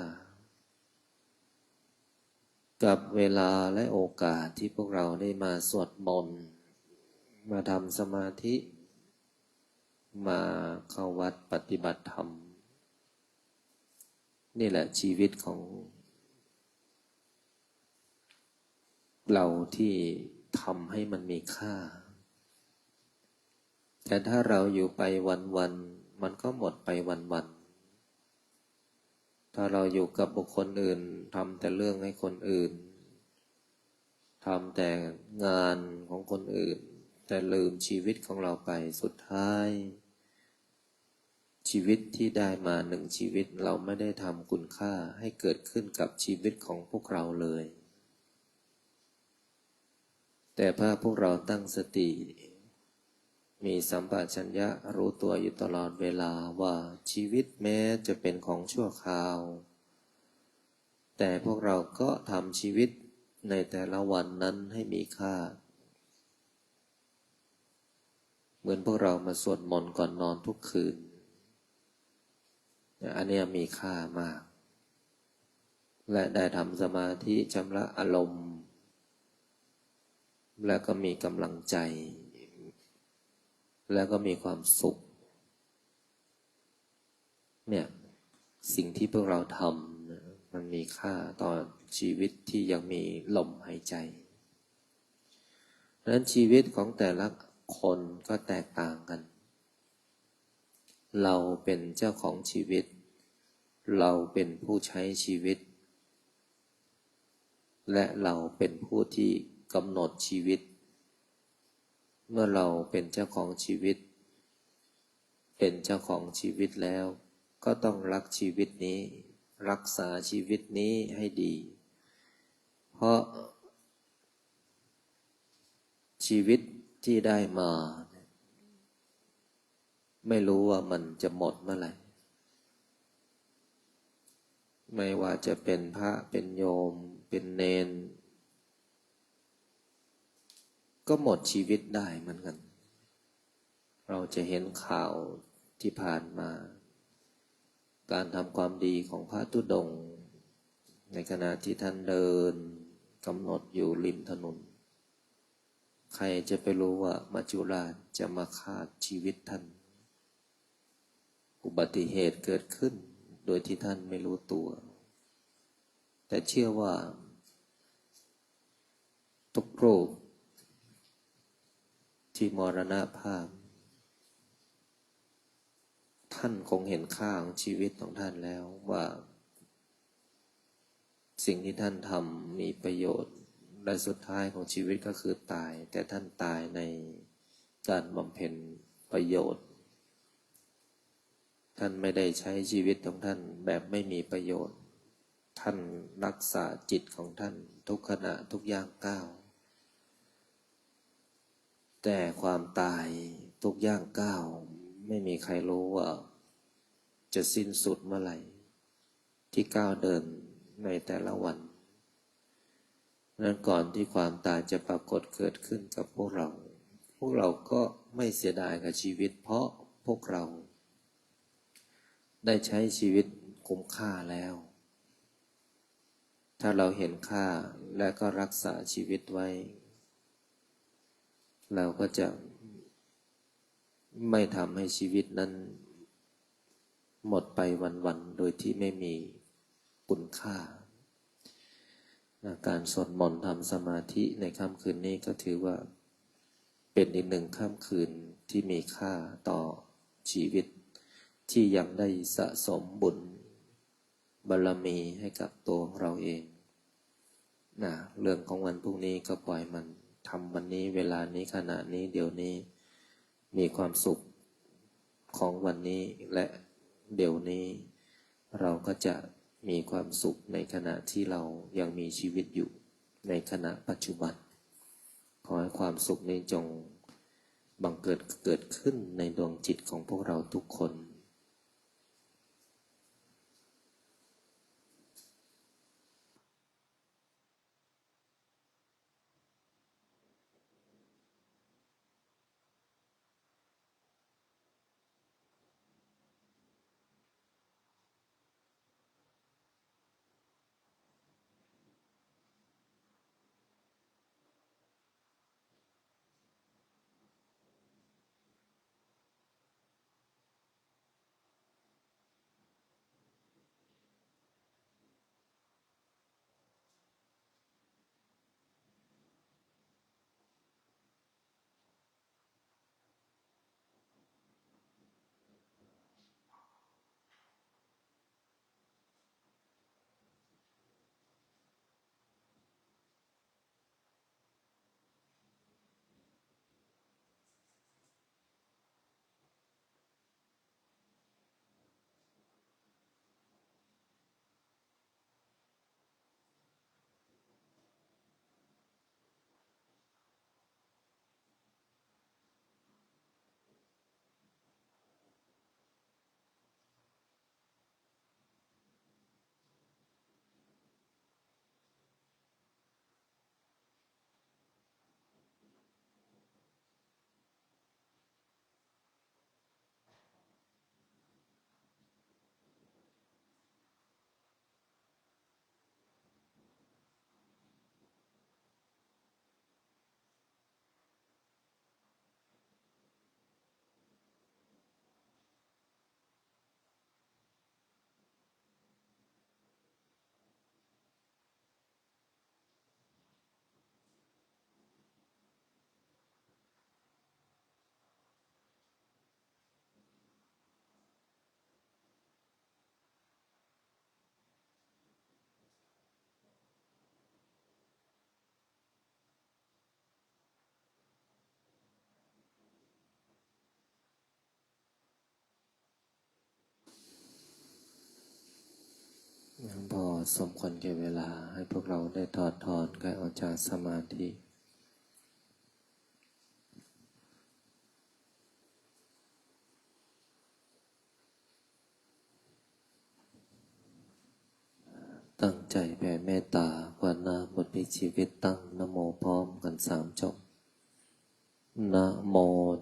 กับเวลาและโอกาสที่พวกเราได้มาสวดมนต์มาทำสมาธิมาเข้าวัดปฏิบัติธรรมนี่แหละชีวิตของเราที่ทำให้มันมีค่าแต่ถ้าเราอยู่ไปวันๆมันก็หมดไปวันๆถ้าเราอยู่กับบุคคลอื่นทำแต่เรื่องให้คนอื่นทำแต่งานของคนอื่นแต่ลืมชีวิตของเราไปสุดท้ายชีวิตที่ได้มาหนึ่งชีวิตเราไม่ได้ทำคุณค่าให้เกิดขึ้นกับชีวิตของพวกเราเลยแต่ถ้าพวกเราตั้งสติมีสัมปชัญญะรู้ตัวอยู่ตลอดเวลาว่าชีวิตแม้จะเป็นของชั่วคราวแต่พวกเราก็ทำชีวิตในแต่ละวันนั้นให้มีค่าเหมือนพวกเรามาสวดมนต์ก่อนนอนทุกคืนอันนี้มีค่ามากและได้ทำสมาธิชำระอารมณ์และก็มีกำลังใจแล้วก็มีความสุขเนี่ยสิ่งที่พวกเราทำมันมีค่าต่อชีวิตที่ยังมีลมหายใจดังนั้นชีวิตของแต่ละคนก็แตกต่างกันเราเป็นเจ้าของชีวิตเราเป็นผู้ใช้ชีวิตและเราเป็นผู้ที่กำหนดชีวิตเมื่อเราเป็นเจ้าของชีวิตเป็นเจ้าของชีวิตแล้วก็ต้องรักชีวิตนี้รักษาชีวิตนี้ให้ดีเพราะชีวิตที่ได้มาไม่รู้ว่ามันจะหมดเมื่อไหร่ไม่ว่าจะเป็นพระเป็นโยมเป็นเณรก็หมดชีวิตได้เหมือนกันเราจะเห็นข่าวที่ผ่านมาการทำความดีของพระธุดงค์ในขณะที่ท่านเดินกำหนดอยู่ริมถนนใครจะไปรู้ว่ามัจจุราชจะมาฆ่าชีวิตท่านอุบัติเหตุเกิดขึ้นโดยที่ท่านไม่รู้ตัวแต่เชื่อว่าทุกรูปที่มรณภาพท่านคงเห็นค่าของชีวิตของท่านแล้วว่าสิ่งที่ท่านทำมีประโยชน์และสุดท้ายของชีวิตก็คือตายแต่ท่านตายในการบำเพ็ญประโยชน์ท่านไม่ได้ใช้ชีวิตของท่านแบบไม่มีประโยชน์ท่านรักษาจิตของท่านทุกขณะทุกย่างก้าวแต่ความตายทุกย่างก้าวไม่มีใครรู้ว่าจะสิ้นสุดเมื่อไหร่ที่ก้าวเดินในแต่ละวันนั้นก่อนที่ความตายจะปรากฏเกิดขึ้นกับพวกเราก็ไม่เสียดายกับชีวิตเพราะพวกเราได้ใช้ชีวิตคุ้มค่าแล้วถ้าเราเห็นค่าและก็รักษาชีวิตไว้เราก็จะไม่ทำให้ชีวิตนั้นหมดไปวันๆโดยที่ไม่มีคุณค่าการสวดมนต์ทำสมาธิในค่ำคืนนี้ก็ถือว่าเป็นอีกหนึ่งค่ำคืนที่มีค่าต่อชีวิตที่ยังได้สะสมบุญบารมีให้กับตัวของเราเองเรื่องของวันพรุ่งนี้ก็ปล่อยมันทำวันนี้เวลานี้ขณะนี้เดี๋ยวนี้มีความสุขของวันนี้และเดี๋ยวนี้เราก็จะมีความสุขในขณะที่เรายังมีชีวิตอยู่ในขณะปัจจุบันขอให้ความสุขนี้จงบังเกิดขึ้นในดวงจิตของพวกเราทุกคน งั้นพอสมควรแก่เวลาให้พวกเราได้ถอดถอนกายออกจากสมาธิตั้งใจแผ่เมตตาภาวนาบทพลิกชีวิตตั้งนะโมพร้อมกัน3 จบนะโม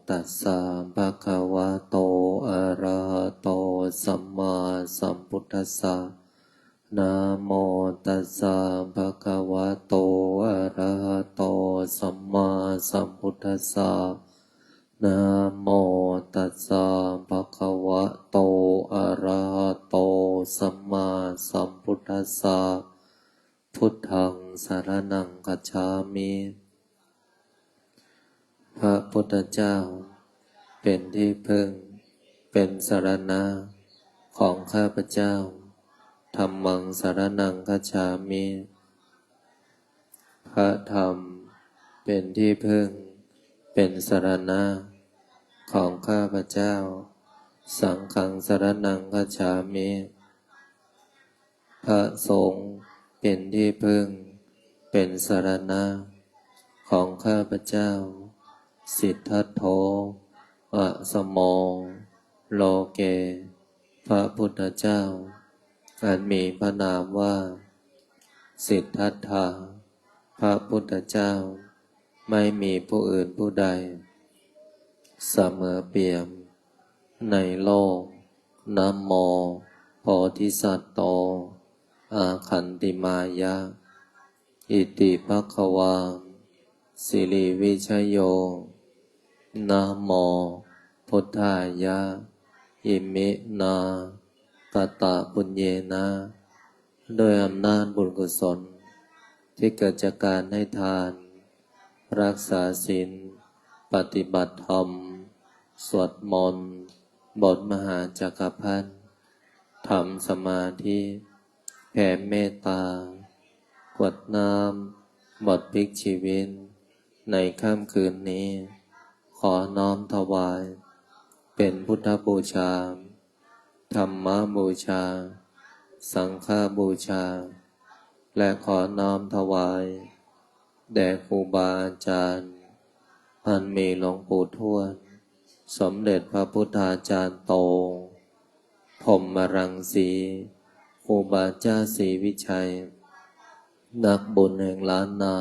ตัสสะภะคะวะโตอะระหะโตสัมมาสัมพุทธัสสะนะโมตัสสะภะคะวะโตอะระหะโตสัมมาสัมพุทธัสสะนะโมตัสสะภะคะวะโตอะระหะโตสัมมาสัมพุทธัสสะพุทธังสรณังคัจฉามิพระพุทธเจ้าเป็นที่พึ่งเป็นสรณะของข้าพเจ้าธัมมังสรณังคัจฉามิพระธรรมเป็นที่พึ่งเป็นสรณะของข้าพเจ้าสังฆังสรณังคัจฉามิพระสงฆ์เป็นที่พึ่งเป็นสรณะของข้าพเจ้าสิทธัตโธอะสโมโลเกพระพุทธเจ้าอันมีพระนามว่าสิทธัตถะพระพุทธเจ้าไม่มีผู้อื่นผู้ใดเสมอเปี่ยมในโลกนะโมโพธิสัตว์โตอาคันติมายะอิติภควาสิริวิชโยนะโมพุทธายะอิมินากตปุญเยนะโดยอำนาจบุญกุศลที่เกิดจากการให้ทานรักษาศีลปฏิบัติธรรมสวดมนต์บทมหาจักรพรรดิทำสมาธิแผ่เมตตากรวดน้ำบทพลิกชีวิตในค่ำคืนนี้ขอน้อมถวายเป็นพุทธบูชาธรรมบูชาสังฆบูชาและขอน้อมถวายแด่ครูบาอาจารย์อันมีหลวงปู่ทวดสมเด็จพระพุทธาจารย์โตพรหมรังสีครูบาเจ้าศรีวิชัยนักบุญแห่งล้านนา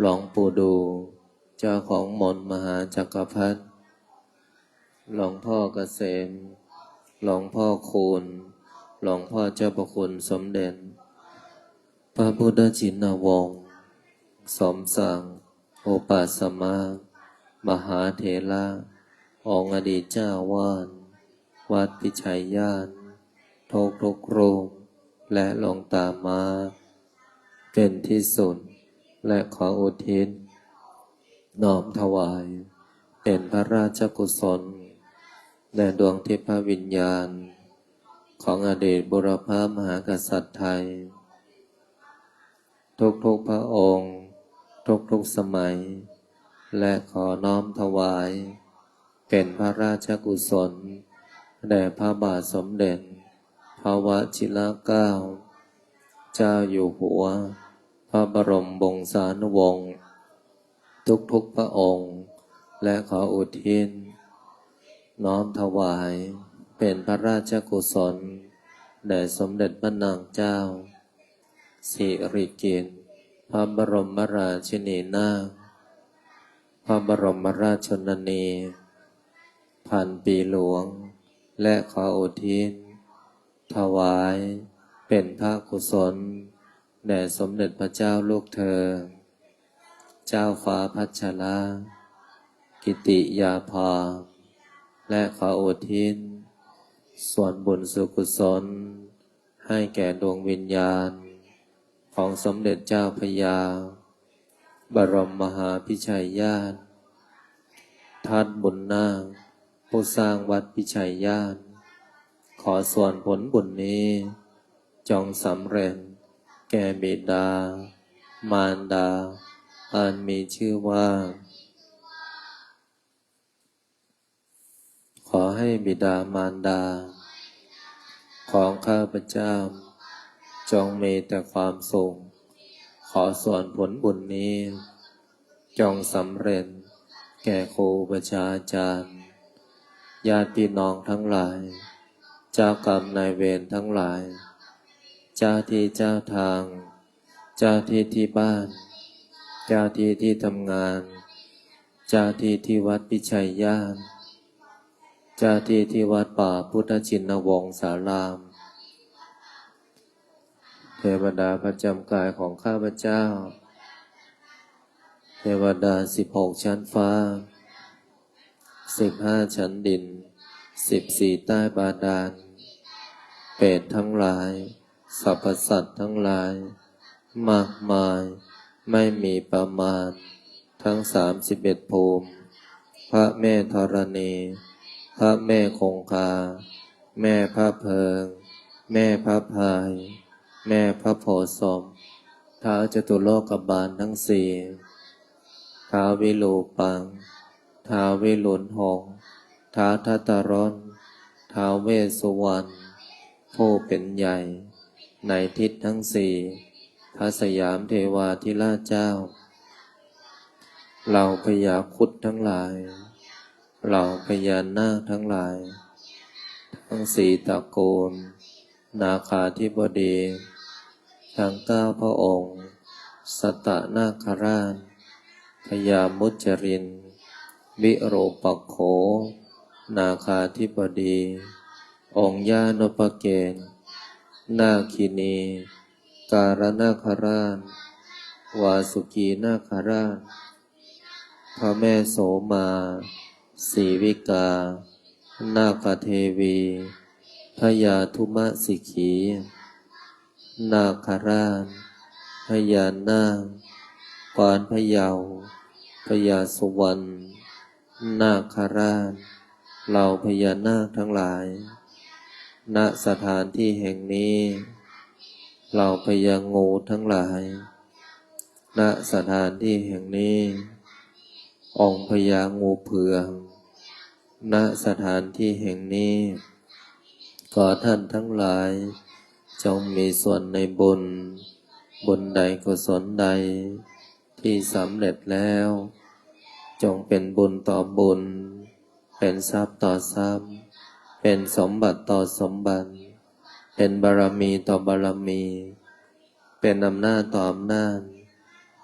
หลวงปู่ดูเจ้าของมนต์มหาจักรพรรดิหลวงพ่อเกษมหลวงพ่อคูณหลวงพ่อเจ้าประคุณสมเด็จพระพุทธชินวงศ์สมศักดิ์โอปัสมามหาเถระองค์อดีตเจ้าวาดวัดพิชัยญาณทุกรูปและหลวงตามาเป็นที่สุดและขออุทิศน้อมถวายเป็นพระราชกุศลแด่ดวงทิพวิญญาณของอดีตบุรพมหากษัตริย์ไทยทุกพระองค์ทุกสมัยและขอน้อมถวายเป็นพระราชกุศลแด่พระบาทสมเด็จพระวชิรเกล้าเจ้าอยู่หัวพระบรมวงศานุวงศ์ทุกพระองค์และขออุทิศน้อมถวายเป็นพระราชกุศลแด่สมเด็จพระนางเจ้าสิริกิติ์พระบรมราชินีนาถพระบรมราชชนนีพันปีหลวงและขออุทิศถวายเป็นพระกุศลแด่สมเด็จพระเจ้าลูกเธอเจ้าฟ้าพัชรกิติยาภาและขออุทิศส่วนบุญสุกุศลให้แก่ดวงวิญญาณของสมเด็จเจ้าพระยาบรมมหาพิชัยญาณทัดบุญนาคผู้สร้างวัดพิชัยญาณขอส่วนผลบุญนี้จงสำเร็จแก่บิดามารดาอันมีชื่อว่าขอให้บิดามารดาของข้าพเจ้า จงมีแต่ความสุขขอส่วนผลบุญนี้จงสำเร็จแก่ครูประชาจารย์ญาติพี่น้องทั้งหลายเจ้ากรรมนายเวรทั้งหลายเจ้าที่เจ้าทางเจ้าที่ที่บ้านเจ้าที่ที่ทำงานเจ้าที่ที่วัดพิชัยญาณเจ้าที่ที่วัดป่าพุทธชินวงศารามเทวดาประจำกายของข้าพเจ้าเทวดา16 ชั้นฟ้า15 ชั้นดิน14 ใต้บาดาลเปรตทั้งหลายสรรพสัตว์ทั้งหลายมากมายไม่มีประมาณทั้ง31 ภูมิพระแม่ธรณีพระแม่คงคาแม่พระเพิงแม่พระพายแม่พระโพธิ์ศพท้าวจตุโลกบาลทั้งสี่ท้าววิรูปังท้าววิรุฬหงส์ท้าวทัตตรนท้าวเวสสุวรรณผู้เป็นใหญ่ในทิศทั้งสี่พระสยามเทวาธิราชเจ้าเหล่าพญาครุฑทั้งหลายเหล่าพญานาคทั้งหลายทั้งสี่ตระกูลนาคาธิบดีทั้ง9 พระองค์สัตตนาคราชพญามุจรินวิโรปักโขนาคาธิบดีองค์ญานพเกณฑ์นาคินีการนาคราชวาสุกีนาคราชพระแม่โสมาศรีวิกานาคเทวีพญาธุมสิกขีนาคราชพญานาคกวานพะเยาพญาสุวรรณนาคราชเหล่าพญานาคทั้งหลายณสถานที่แห่งนี้เหล่าพญางูทั้งหลายณสถานที่แห่งนี้องค์พญางูเผือกณสถานที่แห่งนี้ขอท่านทั้งหลายจงมีส่วนในบุญใดกุศลใดที่สำเร็จแล้วจงเป็นบุญต่อบุญเป็นทรัพย์ต่อทรัพย์เป็นสมบัติต่อสมบัติเป็นบารมีต่อบารมีเป็นอำนาจต่ออำนาจ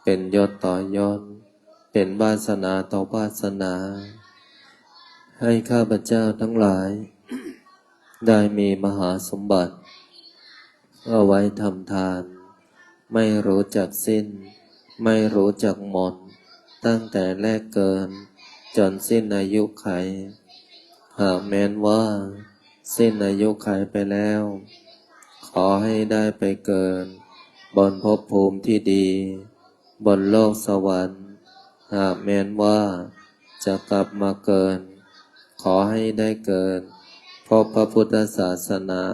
เป็นยศต่อยศเป็นวาสนาต่อวาสนาให้ข้าพเจ้าทั้งหลายได้มีมหาสมบัติเอาไว้ทำทานไม่รู้จักสิ้นไม่รู้จักหมดตั้งแต่แรกเกินจนสิ้นอายุไขหากแม้นว่าสิ้นอายุไขไปแล้วขอให้ได้ไปเกิดบนภพภูมิที่ดีบนโลกสวรรค์หากแม้นว่าจะกลับมาเกิดขอให้ได้เกิดพบพระพุทธศาสนา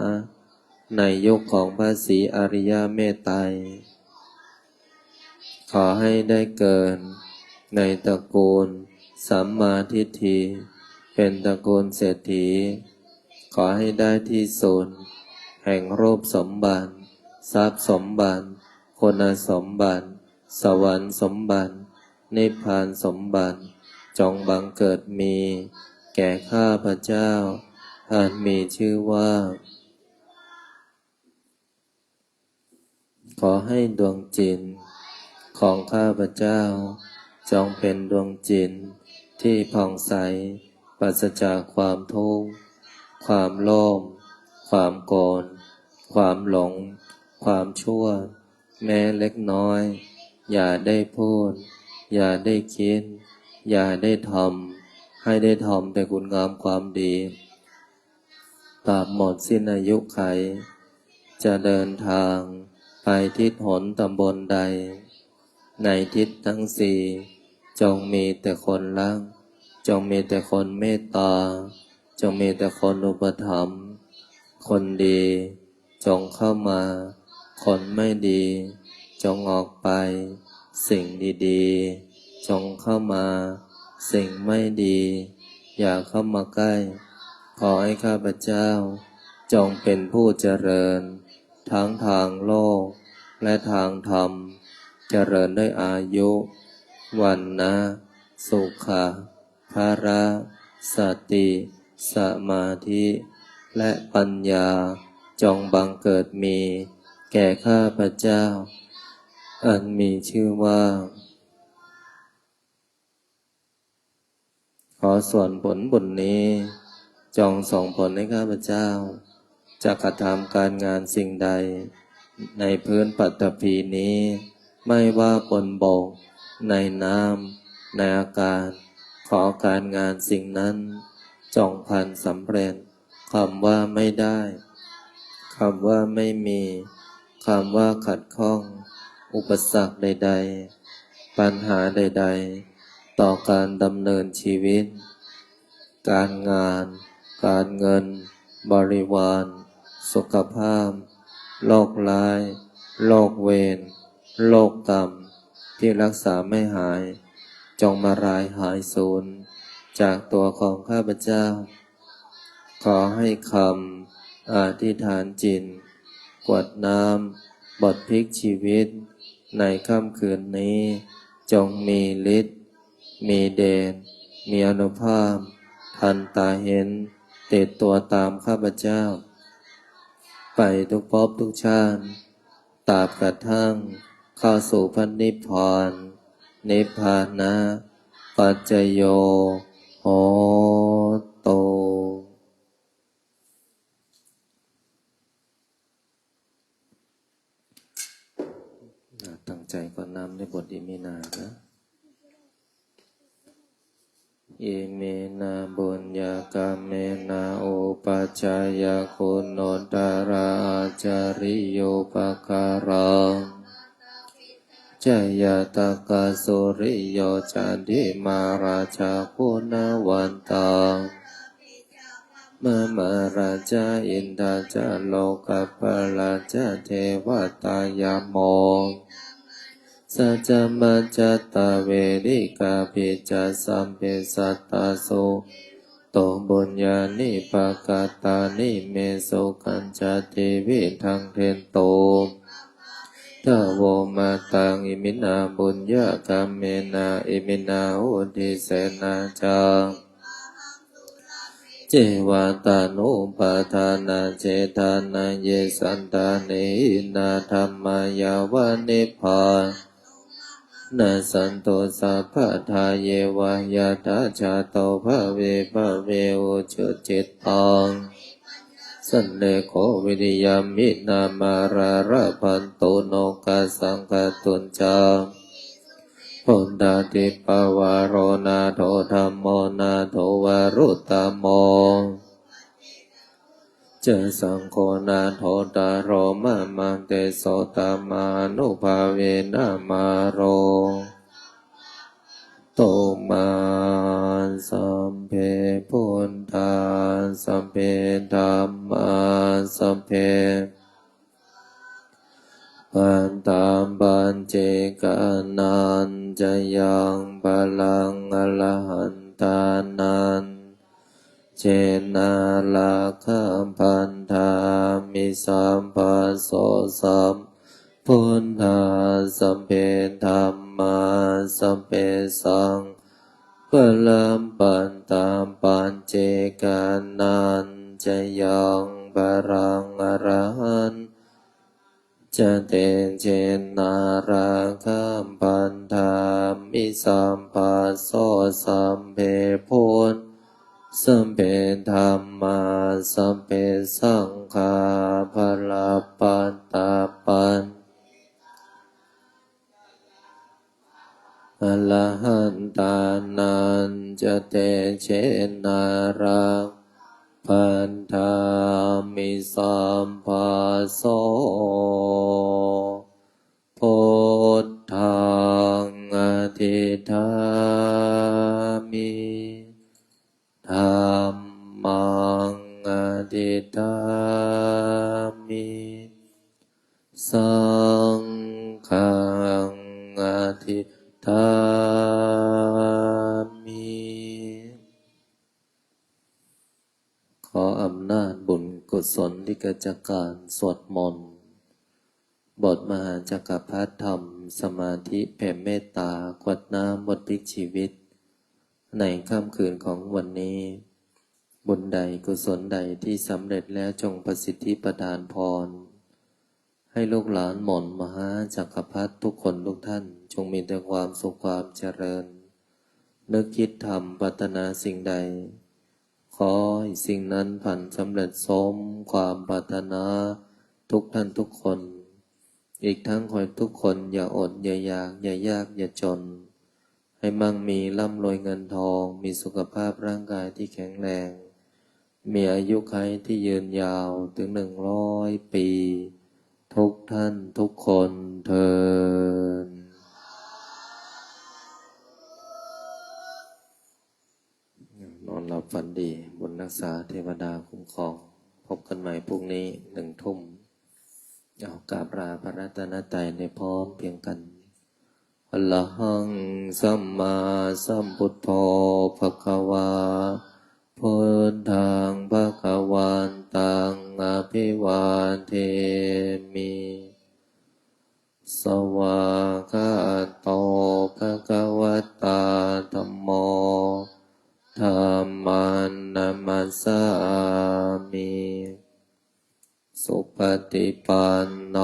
ในยุคของพระศรีอริยเมตไตรขอให้ได้เกิดในตระกูลสัมมาทิฏฐิเป็นตระกูลเศรษฐีขอให้ได้ที่สุดแห่งรูปสมบัติทรัพย์สมบัติคุณสมบัติสวรรค์สมบัตินิพพานสมบัติจงบังเกิดมีแก่ข้าพเจ้าท่านมีชื่อว่าขอให้ดวงจิตของข้าพเจ้าจงเป็นดวงจิตที่ผ่องใสปราศจากความทุกข์ความโลภความโกรธความหลงความชั่วแม้เล็กน้อยอย่าได้พูดอย่าได้คิดอย่าได้ทำให้ได้ทำแต่คุณงามความดีตราบหมดสิ้นอายุไขจะเดินทางไปทิศหนตำบลใดในทิศทั้งสี่จงมีแต่คนรักจงมีแต่คนเมตตาจงมีแต่คนอุปถัมภ์คนดีจงเข้ามาคนไม่ดีจงออกไปสิ่งดีๆจงเข้ามาสิ่งไม่ดีอย่าเข้ามาใกล้ขอให้ข้าพเจ้าจงเป็นผู้เจริญ ทั้งทางโลกและทางธรรมเจริญด้วยอายุวันนะสุขะภระสติสมาธิและปัญญาจงบังเกิดมีแก่ข้าพเจ้าอันมีชื่อว่าขอส่วนผลบุญนี้จงส่งผลให้ข้าพเจ้าจะกระทำการงานสิ่งใดในพื้นปฐพีนี้ไม่ว่าบนบกในน้ำในอากาศขอการงานสิ่งนั้นจงพลันสำเร็จคำว่าไม่ได้คำว่าไม่มีคำว่าขัดข้องอุปสรรคใดๆปัญหาใดๆต่อการดำเนินชีวิตการงานการเงินบริวารสุขภาพโรคร้ายโรคเวรโรคกรรมที่รักษาไม่หายจงมารายหายสูญจากตัวของข้าพเจ้าขอให้คำอธิษฐานจิตกรวดน้ำบทพลิกชีวิตในค่ำคืนนี้จงมีฤทธิ์มีเดชมีอานุภาพทันตาเห็นติดตัวตามข้าพเจ้าไปทุกภพทุกชาติตราบกระทั่งเข้าสู่พระนิพพานนิพพานะปัจจโยโหตุ ตั้งใจก่อนนำในบทอิมินานะอิเมนาบุญญากาเมนาโอปัจจายคุณโนตาราจาริโยปการังจายตากาสุริโยจันทิมาราชาคุณวันตังมาราชาอินทาจาโลกปราชาเทวตายามองสัจจมัจจตาเวริกาปิจัสสัมเปสัตตาโสโตบุญญาณิปกาตานิเมสุขัญจติวิทังเทนโตทะโวมาตังอิมินาบุญญากามเมนาอิมินาอุทิเสนาจาเจวาตานุปาทานาเจตานาเยสันตานินาธรรมายาวานิพพานนาสันโตสัพพะทาเยวายาตาชาโตภะเวภะเวอุจุจิตตังสันเลโควิริยามินามาราระพันโตโนกาสังคตุนจาพุทธาติปวารโรนาโถธัมโมนาโถวารุตตโมเจสังโฆนาโถตาโรมะมังเตโสตมานุภาเวนะมาโรโตมาสัมเพพุทธาสัมเพธัมมาสัมเพปันตามปัญเจกานันจะยังพลังอรหันตานันเจนาลาคัมพันธามิสัมปัสโสสัมพุทธาสัมเพธัมมาสัมเพสังพลัมปันตามปัญเจกานันจะยังพลังอรหันจะเตเจนาราคัมปันธามิสัมปัสโสสัมเพพุทธสัมเพธัมมาสัมเพสังฆาภลปัตตาปันอรหันตานันจะเตเชนาราพันธามิสัมปัสโสพุทธังอธิฐามิธัมมังอธิฐามิสังฆังอธิฐามิขออำนาจบุญกุศลที่เกิดจากการสวดมนต์ บทมหาจักรพรรดิธรรมสมาธิแผ่เมตตากวดน้ำบทพลิกชีวิตในค่ำคืนของวันนี้บุญใดกุศลใดที่สำเร็จแล้วจงประสิทธิประทานพรให้ลูกหลานหม่นมหาจักรพรรดิทุกคนทุกท่านจงมีแต่ความสุขความเจริญนึกคิดทำปรารถนาสิ่งใดขอให้สิ่งนั้นผันสำเร็จสมความปรารถนาทุกท่านทุกคนอีกทั้งขอให้ทุกคนอย่าอดอย่าอยากอย่ายากอย่าจนให้มั่งมีร่ำรวยเงินทองมีสุขภาพร่างกายที่แข็งแรงมีอายุขัยที่ยืนยาวถึง100 ปีทุกท่านทุกคนเทอญนอนหลับฝันดีบุญรักษาเทวดาคุ้มครองพบกันใหม่พรุ่งนี้1 ทุ่มเอากราบลาพระรัตนตรัยในพร้อมเพียงกันอะระหังสัมมาสัมพุทโธภควาพุทธังภควันตังอภิวาเทมิสวากขาโตภควตาธัมโมธัมมังนัมมัสสามิสุปฏิปันโน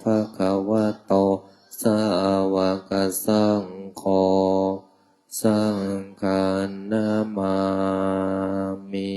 ภควโตสาวกสังโฆสังฆังนามามิ